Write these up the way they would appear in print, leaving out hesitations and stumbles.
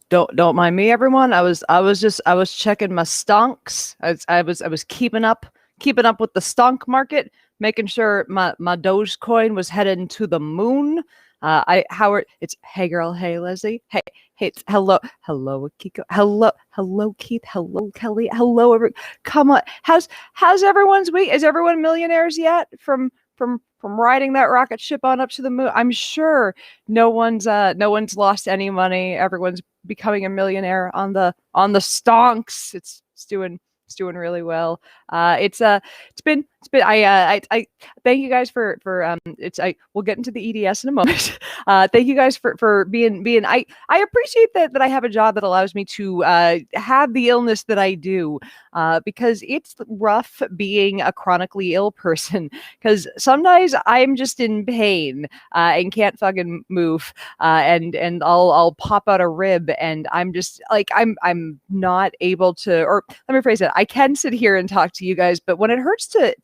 Don't mind me, everyone. I was checking my stonks. I was keeping up with the stonk market, making sure my Dogecoin was heading to the moon. I Howard, it's hey girl, hey Leslie, hey, hello Kiko, hello Keith, hello Kelly, hello every. Come on, how's everyone's week? Is everyone millionaires yet from riding that rocket ship on up to the moon? I'm sure no one's lost any money. Everyone's becoming a millionaire on the stonks. It's doing really well. It's been I thank you guys for it's I we'll get into the EDS in a moment. Thank you guys for being I appreciate that I have a job that allows me to have the illness that I do, because it's rough being a chronically ill person, because sometimes I'm just in pain and can't fucking move, and I'll pop out a rib, and I'm just like I'm not able to. Or let me phrase it: I can sit here and talk to you guys, but when it hurts to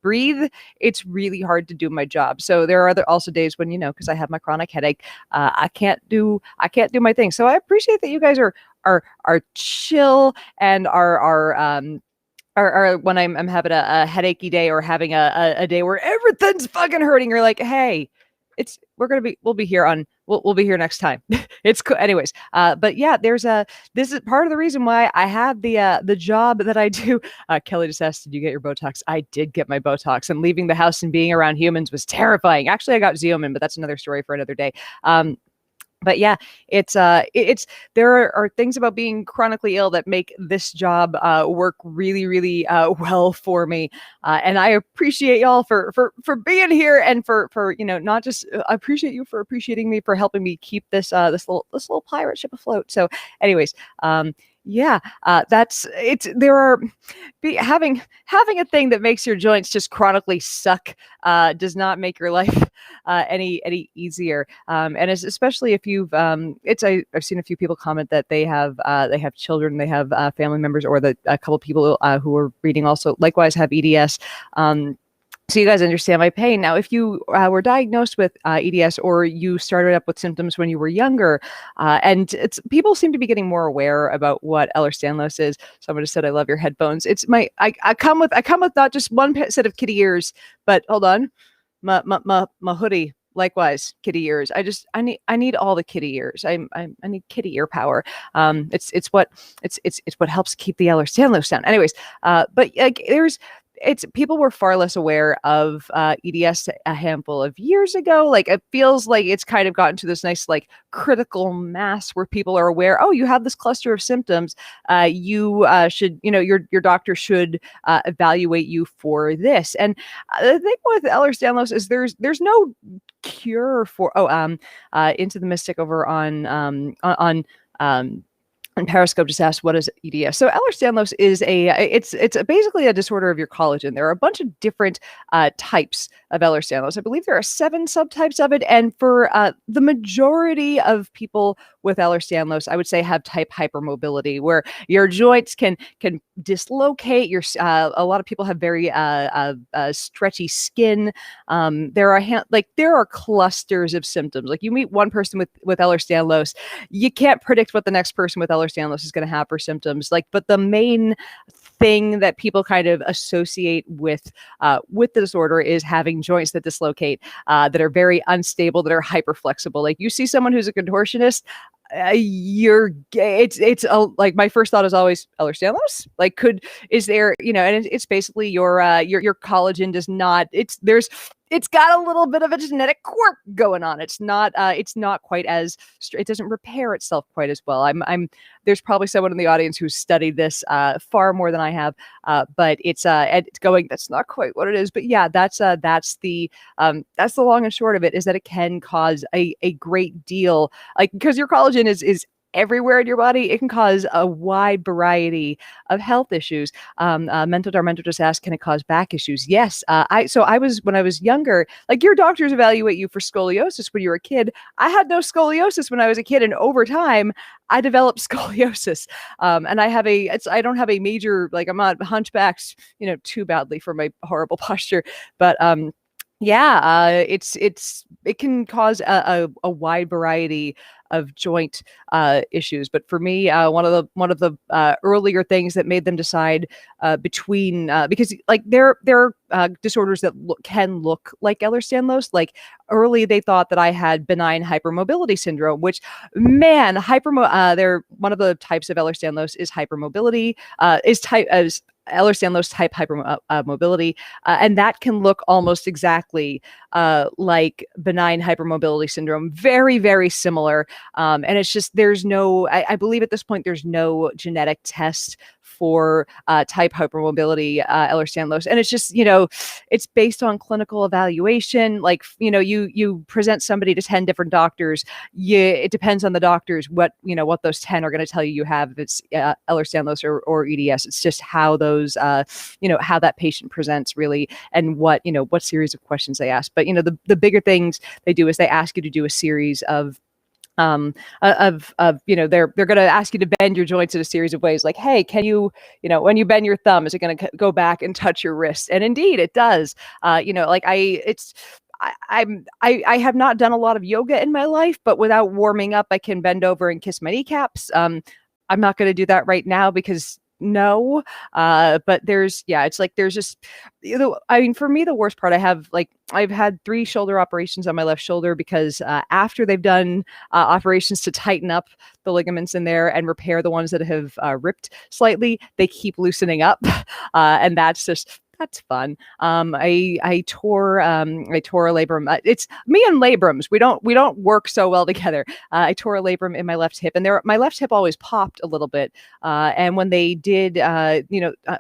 breathe, it's really hard to do my job. So there are also days when, because I have my chronic headache, I can't do my thing. So I appreciate that you guys are chill and are when I'm having a headachy day, or having a day where everything's fucking hurting. You're like, hey, we'll be here we'll be here next time. It's cool. Anyways, but yeah, this is part of the reason why I have the job that I do. Kelly just asked, did you get your Botox? I did get my Botox, and leaving the house and being around humans was terrifying. Actually, I got Xeomin, but that's another story for another day. But yeah, it's there are things about being chronically ill that make this job work really, really well for me, and I appreciate y'all for being here, and for not just I appreciate you for appreciating me, for helping me keep this little pirate ship afloat. So, anyways, yeah, that's it's there are having a thing that makes your joints just chronically suck does not make your life any easier. And especially if I've seen a few people comment that they have children, they have family members, or that a couple people who are reading also likewise have EDS. So you guys understand my pain. Now, if you were diagnosed with EDS, or you started up with symptoms when you were younger, and people seem to be getting more aware about what Ehlers-Danlos is. Someone just said, "I love your headphones." I come with not just one set of kitty ears, but hold on, my hoodie. Likewise, kitty ears. I need all the kitty ears. I need kitty ear power. It's what helps keep the Ehlers-Danlos down. Anyways, but like people were far less aware of EDS a handful of years ago. Like, it feels like it's kind of gotten to this nice, like, critical mass where people are aware, oh, you have this cluster of symptoms. You should, your doctor should evaluate you for this. And the thing with Ehlers-Danlos is there's no cure for, Into the Mystic over and Periscope just asked, what is EDS? So Ehlers-Danlos is it's basically a disorder of your collagen. There are a bunch of different types of Ehlers-Danlos. I believe there are 7 subtypes of it. And for the majority of people with Ehlers-Danlos, I would say have type hypermobility, where your joints can dislocate. A lot of people have very stretchy skin. There are clusters of symptoms. Like, you meet one person with Ehlers-Danlos, you can't predict what the next person with Ehlers-Danlos is going to have for symptoms. But the main thing that people kind of associate with the disorder is having joints that dislocate, that are very unstable, that are hyperflexible. Like, you see someone who's a contortionist, like, my first thought is always Ehlers-Danlos. Like, is there, and it's basically your collagen does not, it's got a little bit of a genetic quirk going on. It's not quite as it doesn't repair itself quite as well. There's probably someone in the audience who's studied this far more than I have, but it's going, that's not quite what it is. But yeah, that's the long and short of it, is that it can cause a great deal, like, because your collagen is everywhere in your body. It can cause a wide variety of health issues. Mento Darmento just asked, can it cause back issues? Yes. When I was younger, like, your doctors evaluate you for scoliosis when you were a kid. I had no scoliosis when I was a kid, and over time I developed scoliosis. And I don't have a major, like, I'm not hunchbacked, too badly for my horrible posture, but Yeah, it can cause a wide variety of joint issues. But for me, one of the earlier things that made them decide between because like there are disorders that can look like Ehlers-Danlos. Like early, they thought that I had benign hypermobility syndrome, which man, they're one of the types of Ehlers-Danlos is hypermobility, is type as Ehlers-Danlos type hypermobility, and that can look almost exactly like benign hypermobility syndrome, very, very similar. And it's just, I believe at this point, there's no genetic test for type hypermobility, Ehlers-Danlos. And it's just, it's based on clinical evaluation. Like, you present somebody to 10 different doctors. It depends on the doctors what those 10 are going to tell you have, if it's Ehlers-Danlos or EDS. It's just how those, how that patient presents really, and what series of questions they ask. But, the bigger things they do is they ask you to do a series of they're going to ask you to bend your joints in a series of ways, like, hey, can you, when you bend your thumb, is it going to go back and touch your wrist? And indeed it does. Like I have not done a lot of yoga in my life, but without warming up, I can bend over and kiss my kneecaps. I'm not going to do that right now because no, but it's like there's just, I mean, for me, the worst part, I've had 3 shoulder operations on my left shoulder because after they've done operations to tighten up the ligaments in there and repair the ones that have ripped slightly, they keep loosening up, and that's fun. I tore a labrum. It's me and labrums. We don't work so well together. I tore a labrum in my left hip, and my left hip always popped a little bit. And when they did,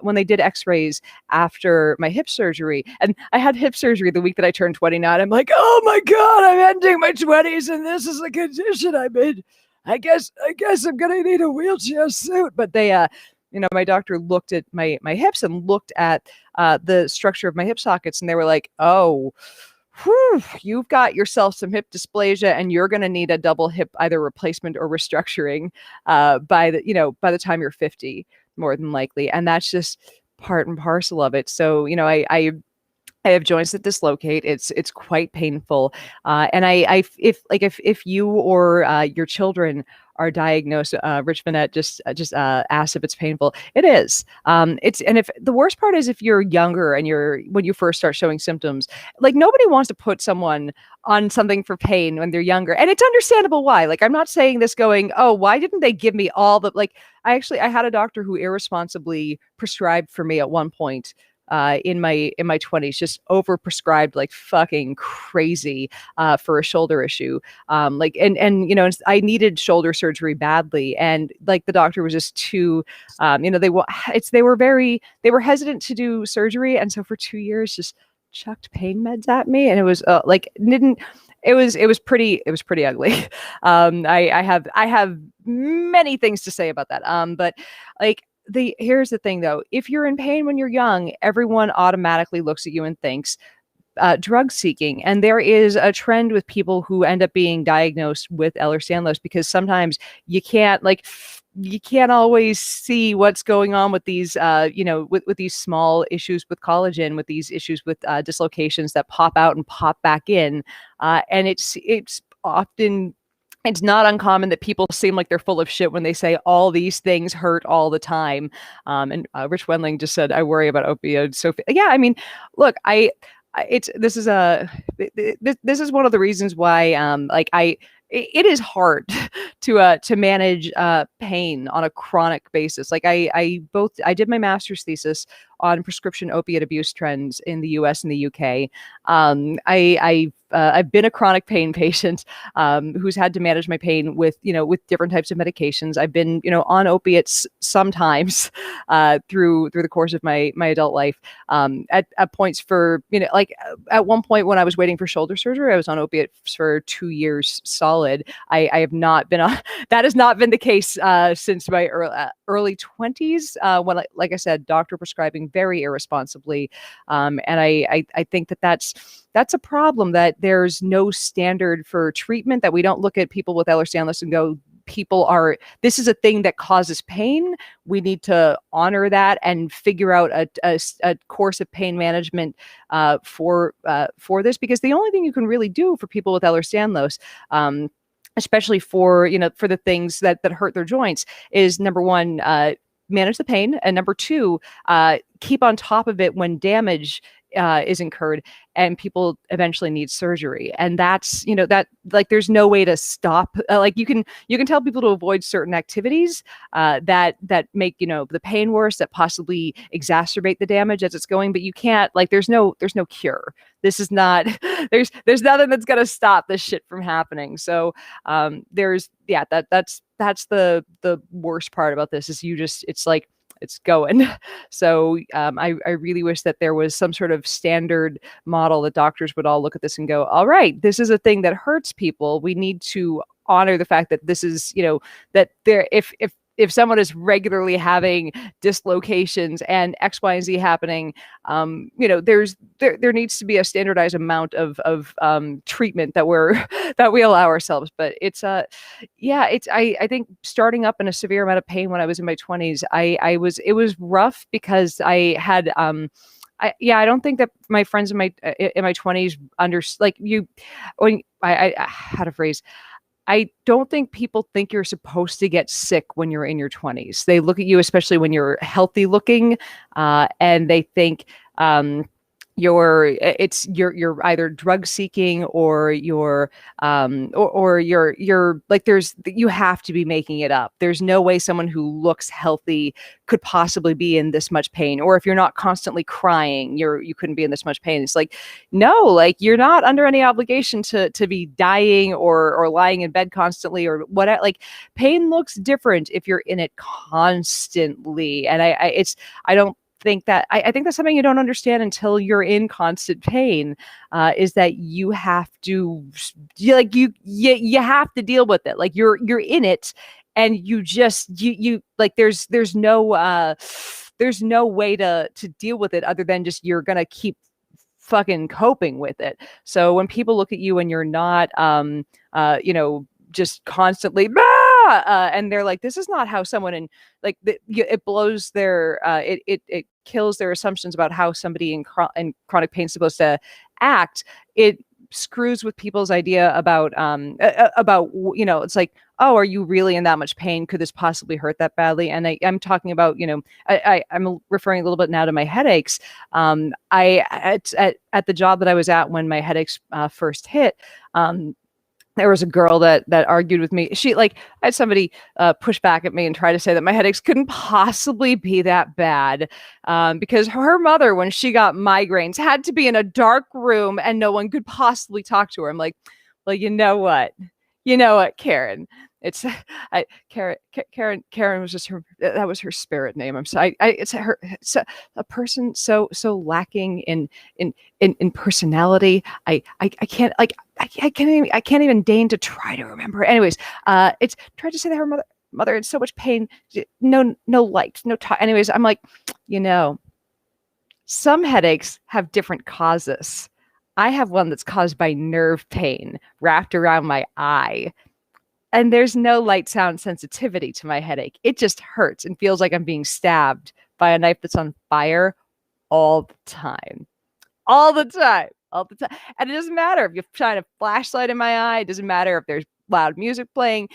when they did X-rays after my hip surgery, and I had hip surgery the week that I turned 29. I'm like, oh my God, I'm ending my 20s, and this is the condition I'm in. I guess I'm gonna need a wheelchair suit. But they, my doctor looked at my hips and looked at the structure of my hip sockets, and they were like, oh, you've got yourself some hip dysplasia, and you're going to need a double hip either replacement or restructuring by the time you're 50, more than likely. And that's just part and parcel of it. So, I have joints that dislocate. It's quite painful, and if you or your children are diagnosed, Rich Vanette just asked if it's painful. It is. And if the worst part is if you're younger and when you first start showing symptoms, like nobody wants to put someone on something for pain when they're younger, and it's understandable why. Like I'm not saying this going, oh, why didn't they give me all the like? I had a doctor who irresponsibly prescribed for me at one point in my 20s, just overprescribed like fucking crazy for a shoulder issue. I needed shoulder surgery badly, and like the doctor was just too, they were hesitant to do surgery, and so for 2 years just chucked pain meds at me, and it was it was pretty ugly. I have many things to say about that. But like here's the thing though, if you're in pain when you're young, everyone automatically looks at you and thinks drug seeking. And there is a trend with people who end up being diagnosed with Ehlers-Danlos because sometimes you can't always see what's going on with these, with these small issues with collagen, with these issues with dislocations that pop out and pop back in. And it's often, it's not uncommon that people seem like they're full of shit when they say all these things hurt all the time. And Rich Wendling just said, I worry about opioids. So yeah, I mean, look, this is one of the reasons why, it is hard to manage pain on a chronic basis. Like I did my master's thesis on prescription opiate abuse trends in the US and the UK. I've been a chronic pain patient who's had to manage my pain with different types of medications. I've been, on opiates sometimes through the course of my adult life. At points for, at one point when I was waiting for shoulder surgery, I was on opiates for 2 years solid. I have not been on, that has not been the case since my early 20s when, like I said, doctor prescribing very irresponsibly. And I think that's a problem, that there's no standard for treatment, that we don't look at people with Ehlers-Danlos and go, this is a thing that causes pain. We need to honor that and figure out a course of pain management for this, because the only thing you can really do for people with Ehlers-Danlos, especially for the things that hurt their joints, is number one, manage the pain, and number two, keep on top of it when damage is incurred and people eventually need surgery. And that's, that, like, there's no way to stop. Like, you can tell people to avoid certain activities that make the pain worse, that possibly exacerbate the damage as it's going, but you can't, like, there's no cure. This is not there's nothing that's gonna stop this shit from happening. So that's the worst part about this, is it's like, it's going. So I really wish that there was some sort of standard model that doctors would all look at this and go, all right, this is a thing that hurts people. We need to honor the fact that this is, that there, if someone is regularly having dislocations and X, Y, and Z happening, there needs to be a standardized amount of treatment that we allow ourselves. But I think starting up in a severe amount of pain when I was in my 20s, it was rough, because I had I don't think that my friends in my 20s I had a phrase. I don't think people think you're supposed to get sick when you're in your 20s. They look at you, especially when you're healthy looking, and they think you're either drug seeking, or you're like, you have to be making it up. There's no way someone who looks healthy could possibly be in this much pain. Or if you're not constantly crying, you couldn't be in this much pain. It's like, no, like, you're not under any obligation to be dying or lying in bed constantly or what. Like, pain looks different if you're in it constantly. And I think that's something you don't understand until you're in constant pain, is that you have to, you have to deal with it. Like, you're in it, and you like, there's no way to deal with it other than just, you're gonna keep fucking coping with it. So when people look at you and you're not just constantly and they're like, this is not how someone in, like, it blows their it kills their assumptions about how somebody in chronic pain is supposed to act. It screws with people's idea about it's like, oh, are you really in that much pain? Could this possibly hurt that badly? And I'm talking about, I'm referring a little bit now to my headaches. At the job that I was at when my headaches first hit, there was a girl that argued with me. She, like, I had somebody push back at me and try to say that my headaches couldn't possibly be that bad, because her mother, when she got migraines, had to be in a dark room and no one could possibly talk to her. I'm like, well, you know what, Karen? It's Karen was just that was her spirit name. I'm sorry. It's a person so lacking in personality. I can't, like, I can't even deign to try to remember. Anyways, it's tried to say that her mother in so much pain, no light, no talk. Anyways, I'm like, some headaches have different causes. I have one that's caused by nerve pain wrapped around my eye. And there's no light sound sensitivity to my headache. It just hurts and feels like I'm being stabbed by a knife that's on fire all the time. All the time. And it doesn't matter if you shine a flashlight in my eye. It doesn't matter if there's loud music playing.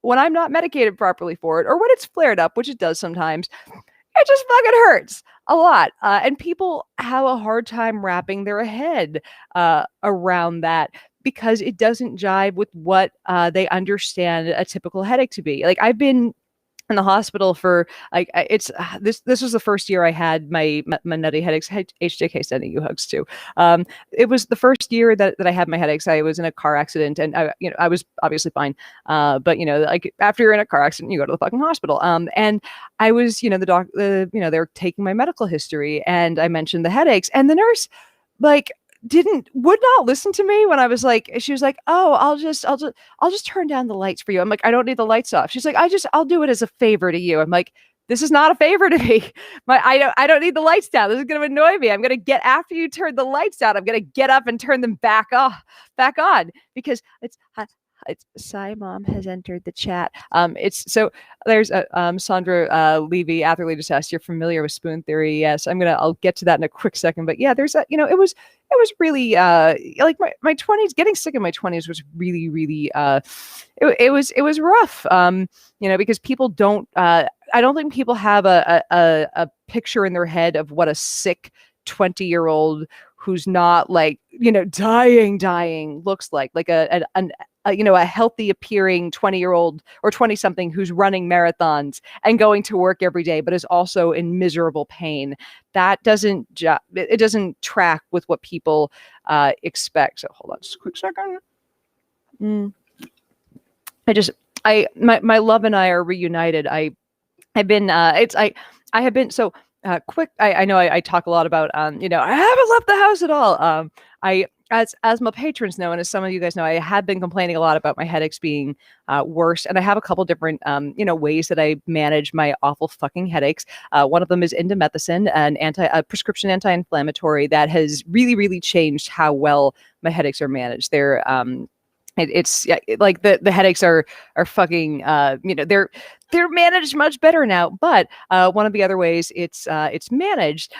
When I'm not medicated properly for it, or when it's flared up, which it does sometimes, it just fucking hurts a lot. And people have a hard time wrapping their head around that, because it doesn't jive with what they understand a typical headache to be. Like, I've been in the hospital for, like, this was the first year I had my nutty headaches. HJK sending you hugs too. It was the first year that I had my headaches. I was in a car accident, and I was obviously fine. But like, after you're in a car accident, you go to the fucking hospital. And I was, they were taking my medical history, and I mentioned the headaches, and the nurse, like, would not listen to me when I was like, she was like, oh, I'll just turn down the lights for you. I'm like, I don't need the lights off. She's like, I'll do it as a favor to you. I'm like, this is not a favor to me. I don't need the lights down. This is going to annoy me. I'm going to get, after you turn the lights out, I'm going to get up and turn them back on, because It's Sai Mom has entered the chat. It's so there's Sandra Levy, athlete just asked, you're familiar with spoon theory? Yes, I'll get to that in a quick second. But yeah, there's a, it was really like my 20s, getting sick in my 20s was really, really it was rough. Because people don't I don't think people have a picture in their head of what a sick 20-year-old who's not like, dying looks like a healthy appearing 20-year-old or 20 something who's running marathons and going to work every day, but is also in miserable pain. That it doesn't track with what people expect. So hold on just a quick second. My love and I are reunited. I have been so quick. I know I talk a lot about, I haven't left the house at all. As my patrons know, and as some of you guys know, I have been complaining a lot about my headaches being worse, and I have a couple different, ways that I manage my awful fucking headaches. One of them is indomethacin, a prescription anti-inflammatory that has really, really changed how well my headaches are managed. It's like the headaches are fucking they're managed much better now. But one of the other ways it's managed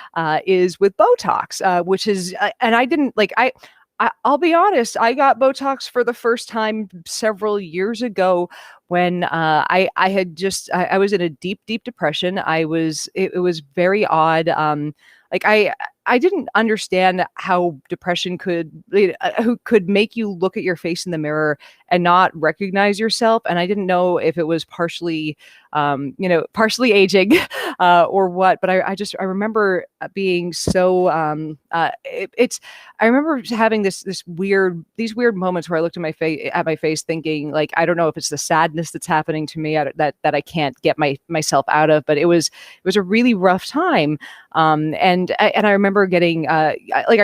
is with Botox, which is and I didn't like I'll be honest, I got Botox for the first time several years ago when I was in a deep depression. It was very odd. I didn't understand how depression who could make you look at your face in the mirror and not recognize yourself. And I didn't know if it was partially aging or what. But I remember being so I remember having these weird moments where I looked at my face thinking, like, I don't know if it's the sadness that's happening to me that I can't get myself out of. But it was a really rough time. And I remember getting I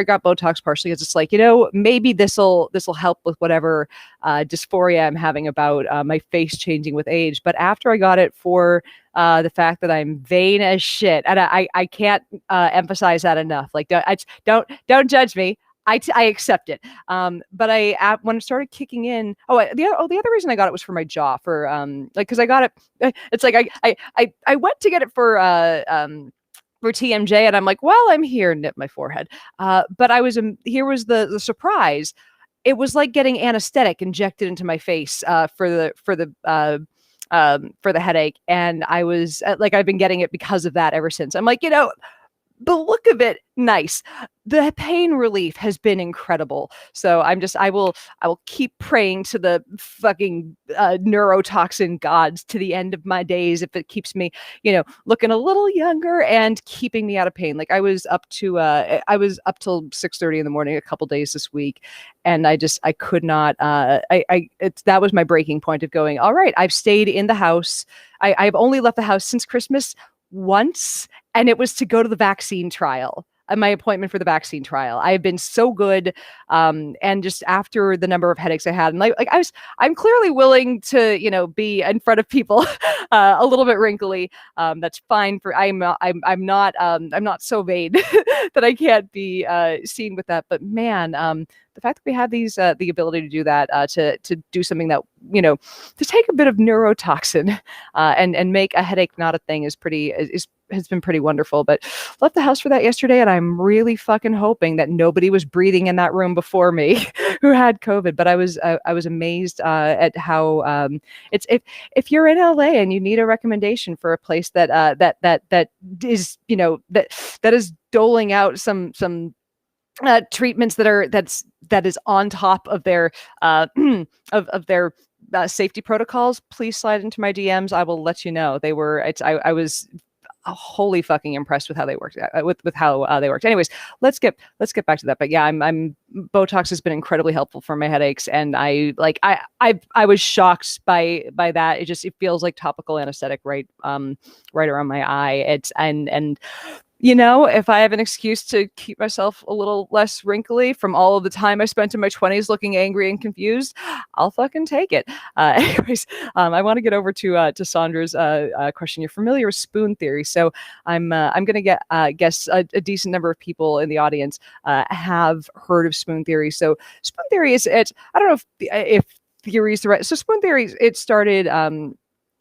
got Botox partially because it's like, maybe this'll help with whatever dysphoria I'm having about my face changing with age. But after I got it for the fact that I'm vain as shit, and I can't emphasize that enough. Like, don't judge me. I accept it. But when it started kicking in, the other reason I got it was for my jaw, for because I got it. It's like I went to get it for TMJ, and I'm like, well, I'm here, nip my forehead. But here was the surprise. It was like getting anesthetic injected into my face for the headache, and I was like, I've been getting it because of that ever since. I'm like, the look of it, nice. The pain relief has been incredible. So I will keep praying to the fucking neurotoxin gods to the end of my days if it keeps me, looking a little younger and keeping me out of pain. Like I was up till 6:30 in the morning a couple days this week, and I could not. That was my breaking point of going, all right, I've stayed in the house. I've only left the house since Christmas once, and it was to go to the vaccine trial. My appointment for the vaccine trial. I have been so good, and just after the number of headaches I had, and I'm clearly willing to be in front of people a little bit wrinkly. That's fine. I'm not so vain that I can't be seen with that. But man, the fact that we have these the ability to do that, to do something that to take a bit of neurotoxin and make a headache not a thing has been pretty wonderful. But left the house for that yesterday, and I'm really fucking hoping that nobody was breathing in that room before me who had COVID. But I was amazed at how it's if you're in LA and you need a recommendation for a place that is that is doling out some treatments that is on top of their of their safety protocols, please slide into my DMs. I will let you know. I was wholly fucking impressed with how they worked. With how they worked. Anyways, let's get back to that. But yeah, I'm Botox has been incredibly helpful for my headaches, and I was shocked by that. It feels like topical anesthetic right around my eye. And if I have an excuse to keep myself a little less wrinkly from all of the time I spent in my 20s looking angry and confused, I'll fucking take it. Anyways, I want to get over to Sandra's question. You're familiar with spoon theory, so I'm going to guess a decent number of people in the audience have heard of spoon theory. So spoon theory is I don't know if theories. So spoon theories, it started.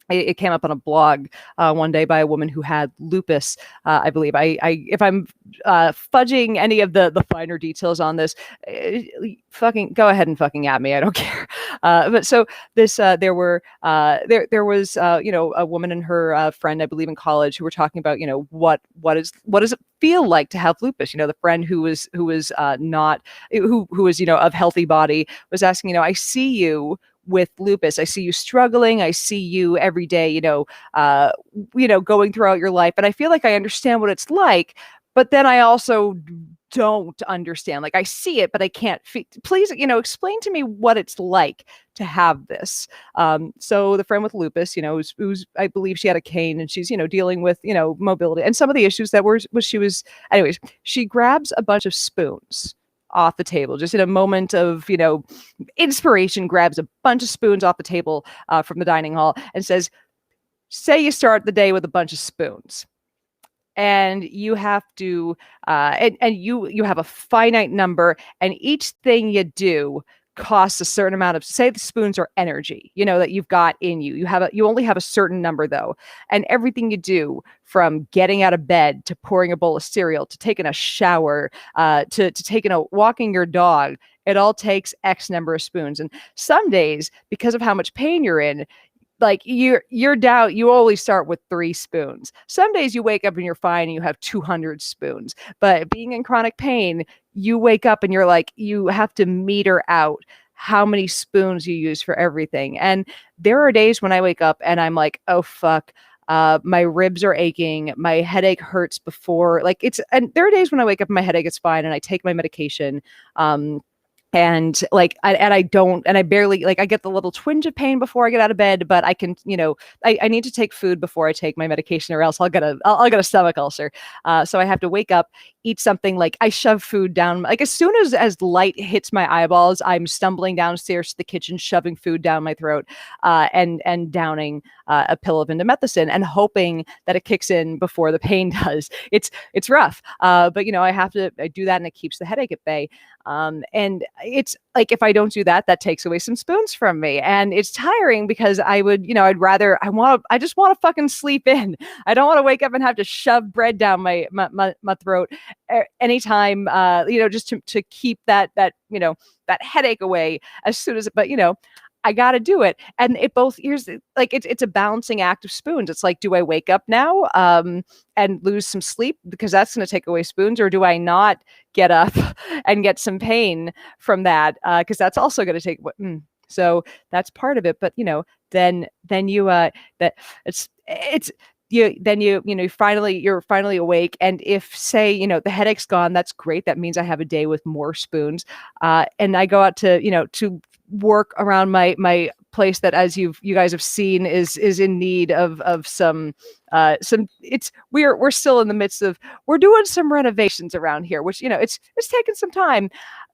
It came up on a blog one day by a woman who had lupus, I believe. If I'm fudging any of the finer details on this, fucking go ahead and fucking at me. I don't care. But so this, there was, a woman and her friend, I believe, in college, who were talking about, what does it feel like to have lupus? The friend who was not who was of healthy body was asking, I see you with lupus. I see you struggling. I see you every day, going throughout your life. And I feel like I understand what it's like, but then I also don't understand. Like I see it, but I can't please, explain to me what it's like to have this. So the friend with lupus, who's I believe she had a cane and she's, dealing with, mobility and some of the issues that anyways, she grabs a bunch of spoons off the table, just in a moment of, inspiration, grabs a bunch of spoons off the table from the dining hall and says, say you start the day with a bunch of spoons. And you have to, and you have a finite number, and each thing you do costs a certain amount of, say the spoons are energy, that you've got in you. You only have a certain number though. And everything you do, from getting out of bed to pouring a bowl of cereal, to taking a shower, to walking your dog, it all takes X number of spoons. And some days, because of how much pain you're in, like you're down, you always start with 3 spoons. Some days you wake up and you're fine and you have 200 spoons. But being in chronic pain, you wake up and you're like, you have to meter out how many spoons you use for everything. And there are days when I wake up and I'm like, oh fuck, my ribs are aching, my headache hurts before, and there are days when I wake up and my headache is fine and I take my medication. And I barely, I get the little twinge of pain before I get out of bed, but I can, I need to take food before I take my medication, or else I'll get a stomach ulcer. So I have to wake up, eat something. Like I shove food down, like as soon as light hits my eyeballs, I'm stumbling downstairs to the kitchen, shoving food down my throat, and downing a pill of indomethacin and hoping that it kicks in before the pain does. It's rough. But I do that and it keeps the headache at bay. And it's like, if I don't do that, that takes away some spoons from me, and it's tiring because I just want to fucking sleep in. I don't want to wake up and have to shove bread down my throat anytime, just to keep that headache away as soon as, but I got to do it. And it's a balancing act of spoons. It's like, do I wake up now and lose some sleep because that's going to take away spoons, or do I not get up and get some pain from that? Because that's also going to take. So that's part of it. But then you that it's. You're finally awake. And if, say, the headache's gone, that's great. That means I have a day with more spoons. And I go out to work around my place that, as you guys have seen, is in need of some we're still in the midst of, we're doing some renovations around here, which, it's taken some time.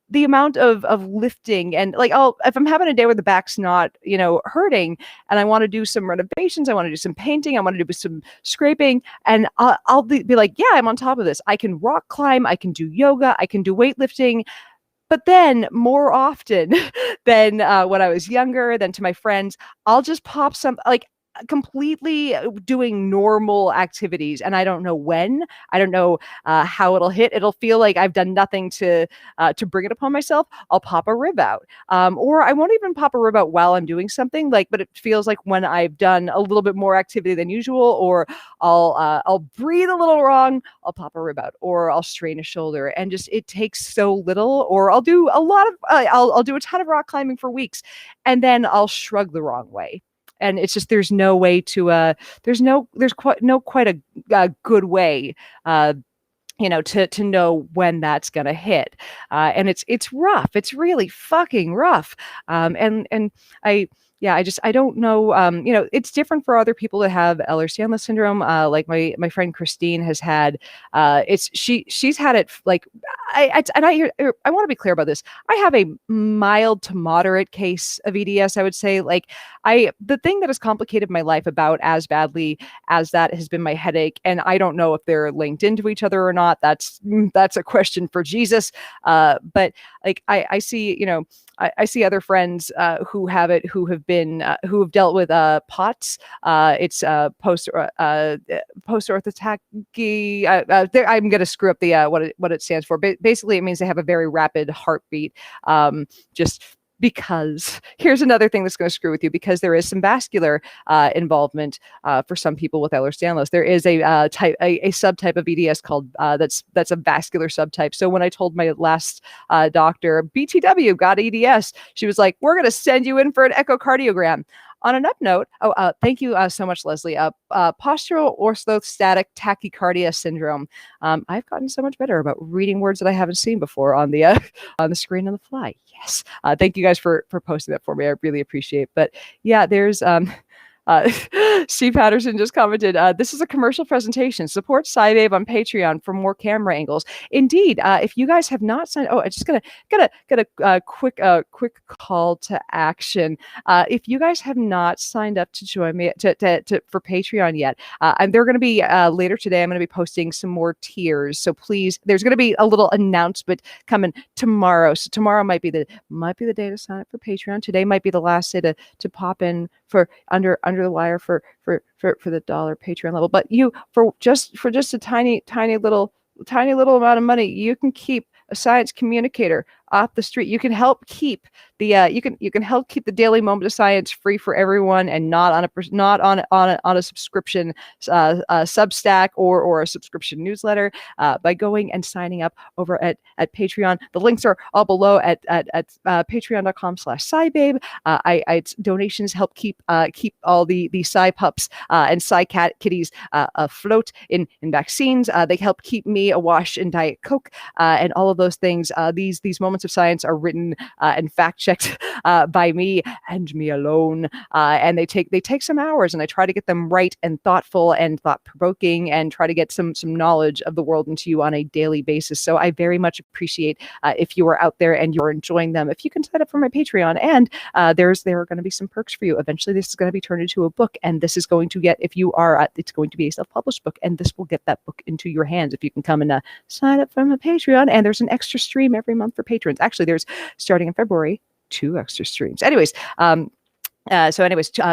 The amount of lifting, and if I'm having a day where the back's not, hurting, and I want to do some renovations, I want to do some painting, I want to do some scraping, and I'll be like, yeah, I'm on top of this. I can rock climb, I can do yoga, I can do weightlifting. But then more often than when I was younger, than to my friends, I'll just pop some, completely doing normal activities, and I don't know when, I don't know how it'll hit. It'll feel like I've done nothing to bring it upon myself. I'll pop a rib out, or I won't even pop a rib out while I'm doing something, but it feels like when I've done a little bit more activity than usual, or I'll breathe a little wrong, I'll pop a rib out, or I'll strain a shoulder, and just, it takes so little. Or I'll do a lot of I'll do a ton of rock climbing for weeks, and then I'll shrug the wrong way. And it's just, there's no way to there's quite a good way to know when that's gonna hit. And it's rough. It's really fucking rough. And I don't know. It's different for other people that have Ehlers Danlos syndrome. Like my friend Christine has had. She's had it. I want to be clear about this. I have a mild to moderate case of EDS. I would say, the thing that has complicated my life about as badly as that has been my headache, and I don't know if they're linked into each other or not. That's a question for Jesus. But I see, I see other friends who have it, who have dealt with POTS. It's post orthotachy. I'm going to screw up the what it stands for. Basically, it means they have a very rapid heartbeat. Just because here's another thing that's going to screw with you, because there is some vascular involvement for some people with Ehlers Danlos. There is a subtype of EDS called that's a vascular subtype. So when I told my last doctor, BTW got EDS, she was like, "We're going to send you in for an echocardiogram." On an up note, thank you so much, Leslie. Postural orthostatic tachycardia syndrome. I've gotten so much better about reading words that I haven't seen before on the screen on the fly. Yes. Thank you guys for posting that for me. I really appreciate. But yeah, there's Steve Patterson just commented, this is a commercial presentation. Support SciBabe on Patreon for more camera angles. Indeed, if you guys have not signed, I'm just gonna get a quick call to action. If you guys have not signed up to join me for Patreon yet, and they're going to be later today. I'm going to be posting some more tiers. So please, there's going to be a little announcement coming tomorrow. So tomorrow might be the day to sign up for Patreon. Today might be the last day to pop in for under the wire for the $1 Patreon level. But you for just a tiny little amount of money, you can keep a science communicator off the street. You can help keep the you can help keep the daily moment of science free for everyone, and not on a subscription Substack or a subscription newsletter, by going and signing up over at Patreon. The links are all below at patreon.com/SciBabe. Donations help keep all the Sci pups and Sci cat kitties afloat in vaccines. They help keep me awash in Diet Coke, and all of those things. These moments of science are written and fact checked by me and me alone, and they take some hours, and I try to get them right and thoughtful and thought provoking, and try to get some knowledge of the world into you on a daily basis. So I very much appreciate if you are out there and you're enjoying them. If you can sign up for my Patreon, and there are going to be some perks for you. Eventually, this is going to be turned into a book, and this is going to get, if you are, it's going to be a self-published book, and this will get that book into your hands if you can come and sign up for my Patreon. And there's an extra stream every month for patrons. Actually, there's, starting in February, 2 extra streams. Anyways,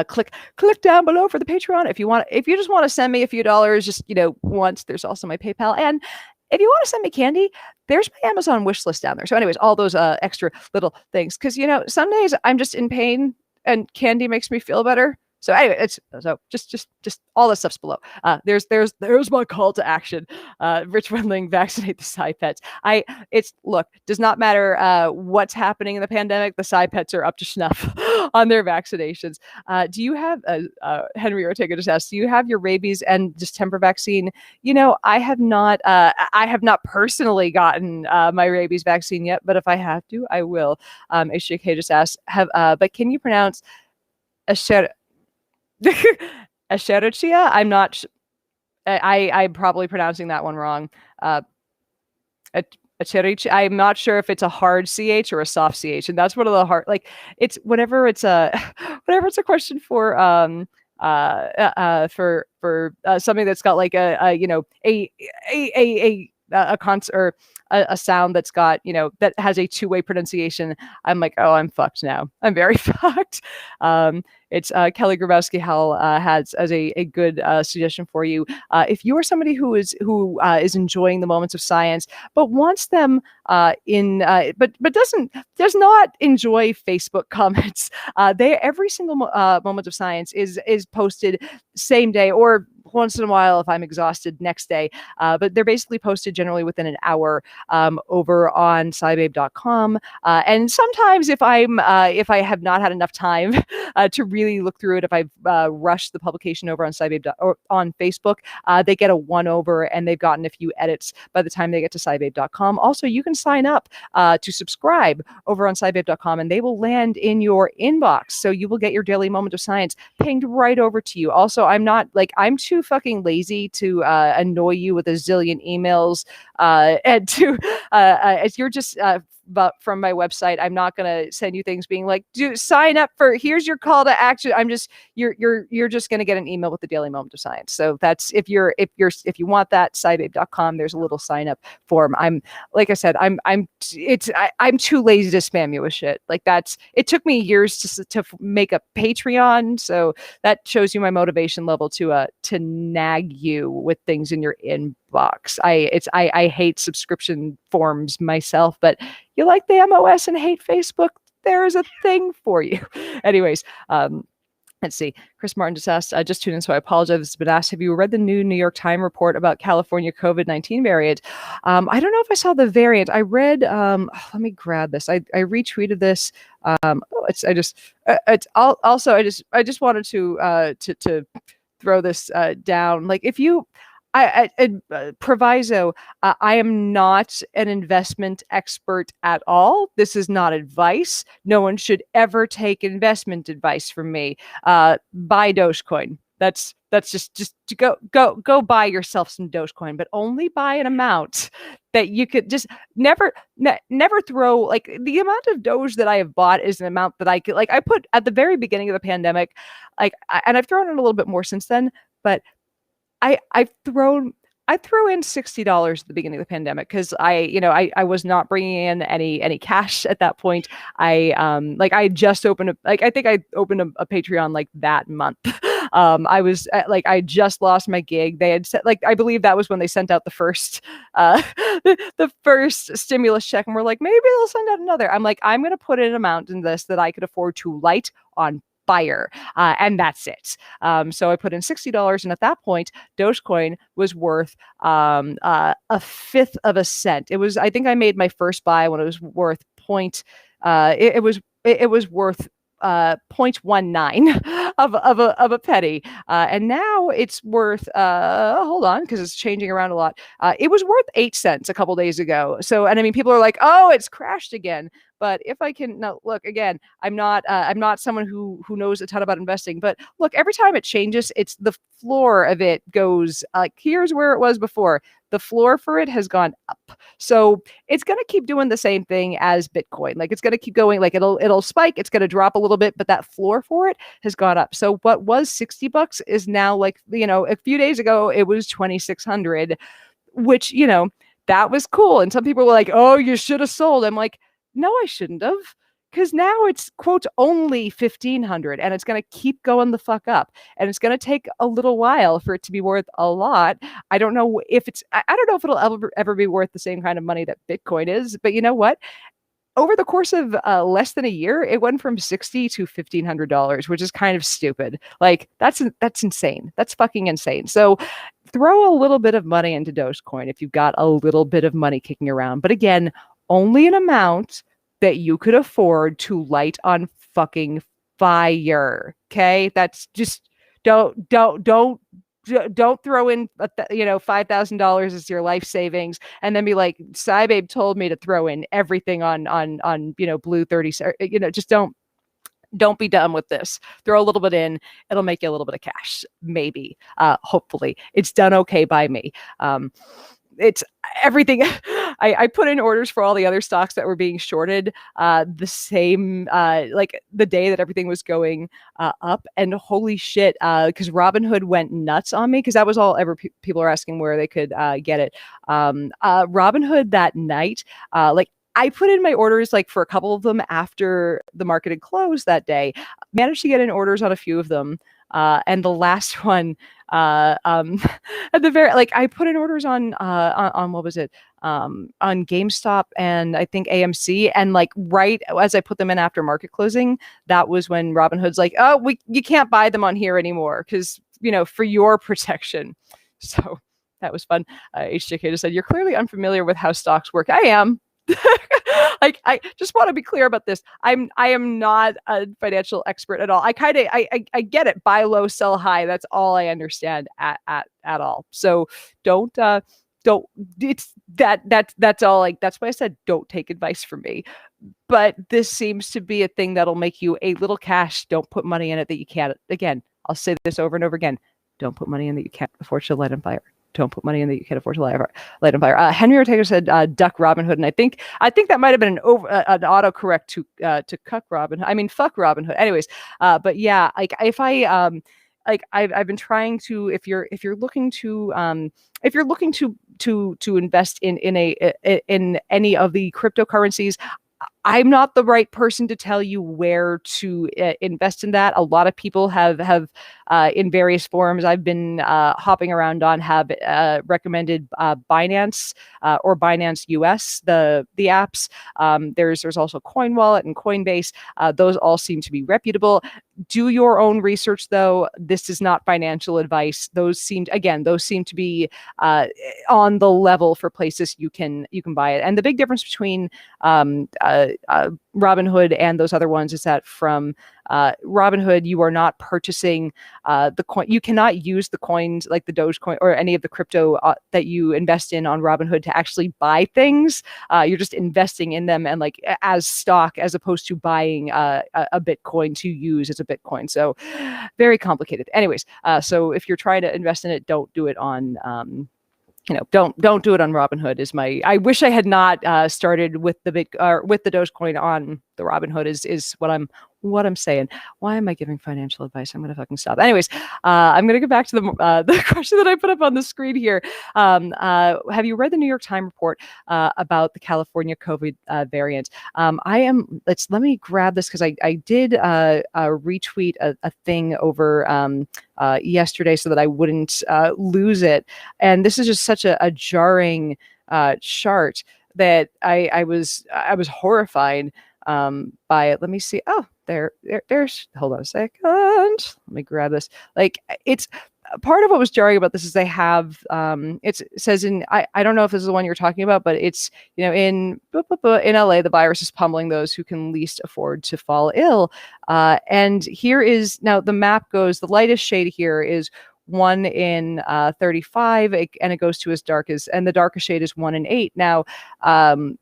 click down below for the Patreon if you just want to send me a few dollars, just once. There's also my PayPal, and if you want to send me candy, there's my Amazon wish list down there. So anyways, all those extra little things, because some days I'm just in pain and candy makes me feel better. So anyway, it's just all the stuff's below. There's my call to action. Rich Wendling, vaccinate the Sci pets. Does not matter what's happening in the pandemic. The Sci pets are up to snuff on their vaccinations. Do you have Henry Ortega just asked? Do you have your rabies and distemper vaccine? I have not. I have not personally gotten my rabies vaccine yet, but if I have to, I will. HJK just asked. But can you pronounce Escherichia? I'm not. I'm probably pronouncing that one wrong. Escherichia. I'm not sure if it's a hard ch or a soft ch, and that's one of the hard. Like, it's whenever it's a question for something that's got like a sound that's got, that has a two-way pronunciation. I'm like, oh, I'm fucked now. I'm very fucked. It's Kelly Grabowski Howell has as a good suggestion for you. If you are somebody who is enjoying the moments of science, but wants them but does not enjoy Facebook comments, every single moment of science is posted same day, or once in a while if I'm exhausted, next day. But they're basically posted generally within an hour over on SciBabe.com. And sometimes if I have not had enough time to really look through it, if I've rushed the publication over on SciBabe or on Facebook, they get a 1-over, and they've gotten a few edits by the time they get to SciBabe.com. Also, you can sign up to subscribe over on SciBabe.com, and they will land in your inbox. So you will get your daily moment of science pinged right over to you. Also, I'm too fucking lazy to annoy you with a zillion emails, and to as you're just from my website. I'm not going to send you things being like, do sign up for, here's your call to action. I'm just, you're just going to get an email with the daily moment of science. So that's, if you want that, scibabe.com, there's a little sign up form. Like I said, I'm too lazy to spam you with shit. Like it took me years to make a Patreon. So that shows you my motivation level to nag you with things in your inbox. I hate subscription forms myself, but you like the MOS and hate Facebook, there is a thing for you. Anyways, let's see. Chris Martin just asked, I just tuned in, so I apologize. It's been asked, have you read the new New York Times report about California COVID-19 variant? I don't know if I saw the variant. I read, let me grab this. I retweeted this. I just wanted to throw this down. Like, if you, proviso, I am not an investment expert at all. This is not advice. No one should ever take investment advice from me. Buy Dogecoin. That's just to go buy yourself some Dogecoin, but only buy an amount that you could just never throw. Like, the amount of Doge that I have bought is an amount that I could, like, I put at the very beginning of the pandemic, and I've thrown in a little bit more since then, but I threw in $60 at the beginning of the pandemic because I was not bringing in any cash at that point. I just opened I think I opened a Patreon like that month. I just lost my gig. They had said, like, I believe that was when they sent out the first the first stimulus check, and we're like, maybe they'll send out another. I'm like, I'm gonna put in an amount in this that I could afford to light on fire, and that's it. So I put in $60, and at that point, Dogecoin was worth a fifth of a cent. It was, I think I made my first buy when it was worth it was worth 0.19 of a penny, and now it's worth hold on, because it's changing around a lot. It was worth 8 cents a couple days ago. So, and I mean, people are like, oh, it's crashed again. But if I can, no, look, again, I'm not someone who knows a ton about investing, but look, every time it changes, it's the floor of it goes, like, here's where it was before. The floor for it has gone up. So it's going to keep doing the same thing as Bitcoin. Like, it's going to keep going, like, it'll spike, it's going to drop a little bit, but that floor for it has gone up. So what was $60 is now, like, a few days ago, it was 2,600, which, that was cool. And some people were like, oh, you should have sold. I'm like, no, I shouldn't have, because now it's, quote, only 1,500, and it's going to keep going the fuck up, and it's going to take a little while for it to be worth a lot. I don't know if it'll ever be worth the same kind of money that Bitcoin is, but you know what? Over the course of less than a year, it went from $60 to $1,500, which is kind of stupid. Like, that's insane. That's fucking insane. So throw a little bit of money into Dogecoin if you've got a little bit of money kicking around. But again, only an amount that you could afford to light on fucking fire. Okay, that's just don't throw in $5,000 as your life savings and then be like, Cybabe told me to throw in everything on Blue 30. Just don't be dumb with this. Throw a little bit in. It'll make you a little bit of cash. Maybe. Hopefully. It's done okay by me. It's everything. I put in orders for all the other stocks that were being shorted the same, like the day that everything was going up. And holy shit, because Robinhood went nuts on me, because that was all ever people are asking where they could get it. Robinhood that night, I put in my orders like for a couple of them after the market had closed that day. Managed to get in orders on a few of them. And the last one, at the very, I put in orders on what was it? On GameStop and I think AMC, and right as I put them in after market closing, that was when Robinhood's like, oh, you can't buy them on here anymore because, for your protection. So that was fun. HJK just said, you're clearly unfamiliar with how stocks work. I am. I just want to be clear about this. I am not a financial expert at all. I get it. Buy low, sell high. That's all I understand at all. So don't it's that's all. That's why I said don't take advice from me. But this seems to be a thing that'll make you a little cash. Don't put money in it that you can't. Again, I'll say this over and over again. Don't put money in that you can't afford to light on fire. don't put money in that you can't afford to light on fire. Henry Ortega said duck Robin Hood, and I think that might have been an autocorrect to cuck Robin. I mean, fuck Robin Hood. Anyways, but yeah, like if I I've been trying to, if you're looking to invest in in any of the cryptocurrencies, I'm not the right person to tell you where to invest in that. A lot of people have in various forums I've been hopping around on have recommended Binance or Binance US, the apps. There's also Coin Wallet and Coinbase. Those all seem to be reputable. Do your own research, though. This is not financial advice. Those seem to be on the level for places you can buy it. And the big difference between Robinhood and those other ones is that from Robinhood, you are not purchasing the coin. You cannot use the coins like the Dogecoin or any of the crypto that you invest in on Robinhood to actually buy things. You're just investing in them and like as stock, as opposed to buying a Bitcoin to use as a Bitcoin. So very complicated. Anyways, so if you're trying to invest in it, don't do it on don't do it on Robinhood. I wish I had not started with the Dogecoin on the Robinhood is what I'm saying. Why am I giving financial advice? I'm gonna fucking stop. Anyways, I'm gonna go back to the question that I put up on the screen here. Have you read the New York Times report about the California COVID variant? Let me grab this because I did retweet a thing over yesterday so that I wouldn't lose it. And this is just such a jarring chart that I was horrified by it. Let me see. Oh, there's, hold on a second. Let me grab this. Like, it's part of what was jarring about this is they have, it says I don't know if this is the one you're talking about, but it's, in LA, the virus is pummeling those who can least afford to fall ill. And here is, now the map goes, the lightest shade here is 1 in 35, and it goes to as dark as, and the darkest shade is 1 in 8. Now,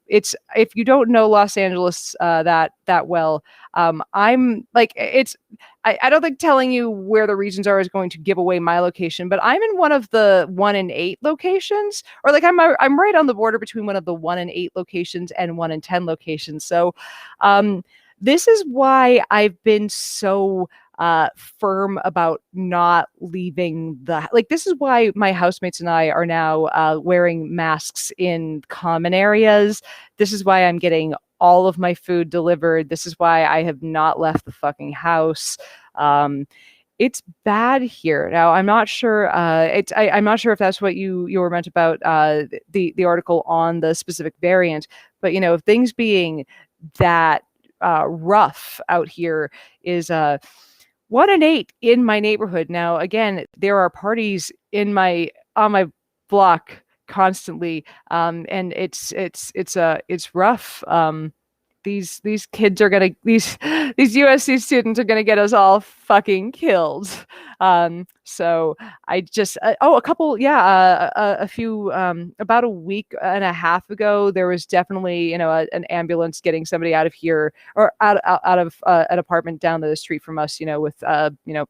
it's, if you don't know Los Angeles that well, I'm like, I don't think telling you where the regions are is going to give away my location, but I'm in one of the 1 in 8 locations, or like I'm right on the border between one of the 1 in 8 locations and 1 in 10 locations. So, this is why I've been so firm about not leaving this is why my housemates and I are now wearing masks in common areas. This is why I'm getting all of my food delivered. This is why I have not left the fucking house. It's bad here. Now, I'm not sure. I'm not sure if that's what you were meant about the article on the specific variant, but things being that rough out here is 1 in 8 in my neighborhood. Now, again, there are parties on my block constantly, and it's rough. These kids are gonna these USC students are gonna get us all fucking killed. So I just a few about a week and a half ago, there was definitely an ambulance getting somebody out of here, or out of an apartment down the street from us, with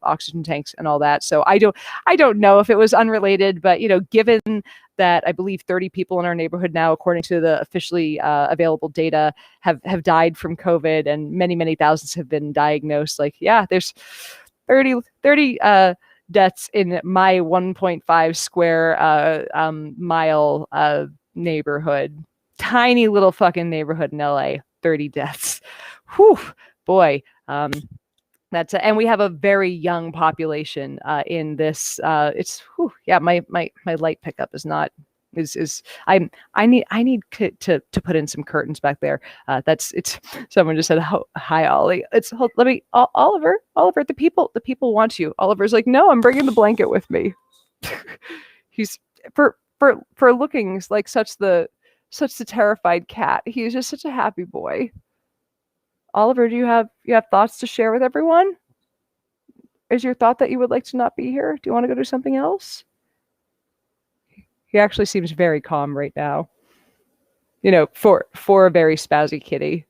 oxygen tanks and all that. So I don't know if it was unrelated, but given that I believe 30 people in our neighborhood now, according to the officially available data, have died from COVID, and many, many thousands have been diagnosed. Like, yeah, there's 30 deaths in my 1.5 square mile neighborhood. Tiny little fucking neighborhood in LA. 30 deaths. Whew, boy. And we have a very young population in this. My light pickup is not I need to put in some curtains back there. It's someone just said, hi Ollie. Oliver, the people want you. Oliver's like, no, I'm bringing the blanket with me. He's for looking like such the terrified cat. He's just such a happy boy. Oliver, do you have thoughts to share with everyone? Is your thought that you would like to not be here? Do you want to go do something else? He actually seems very calm right now. For a very spazzy kitty.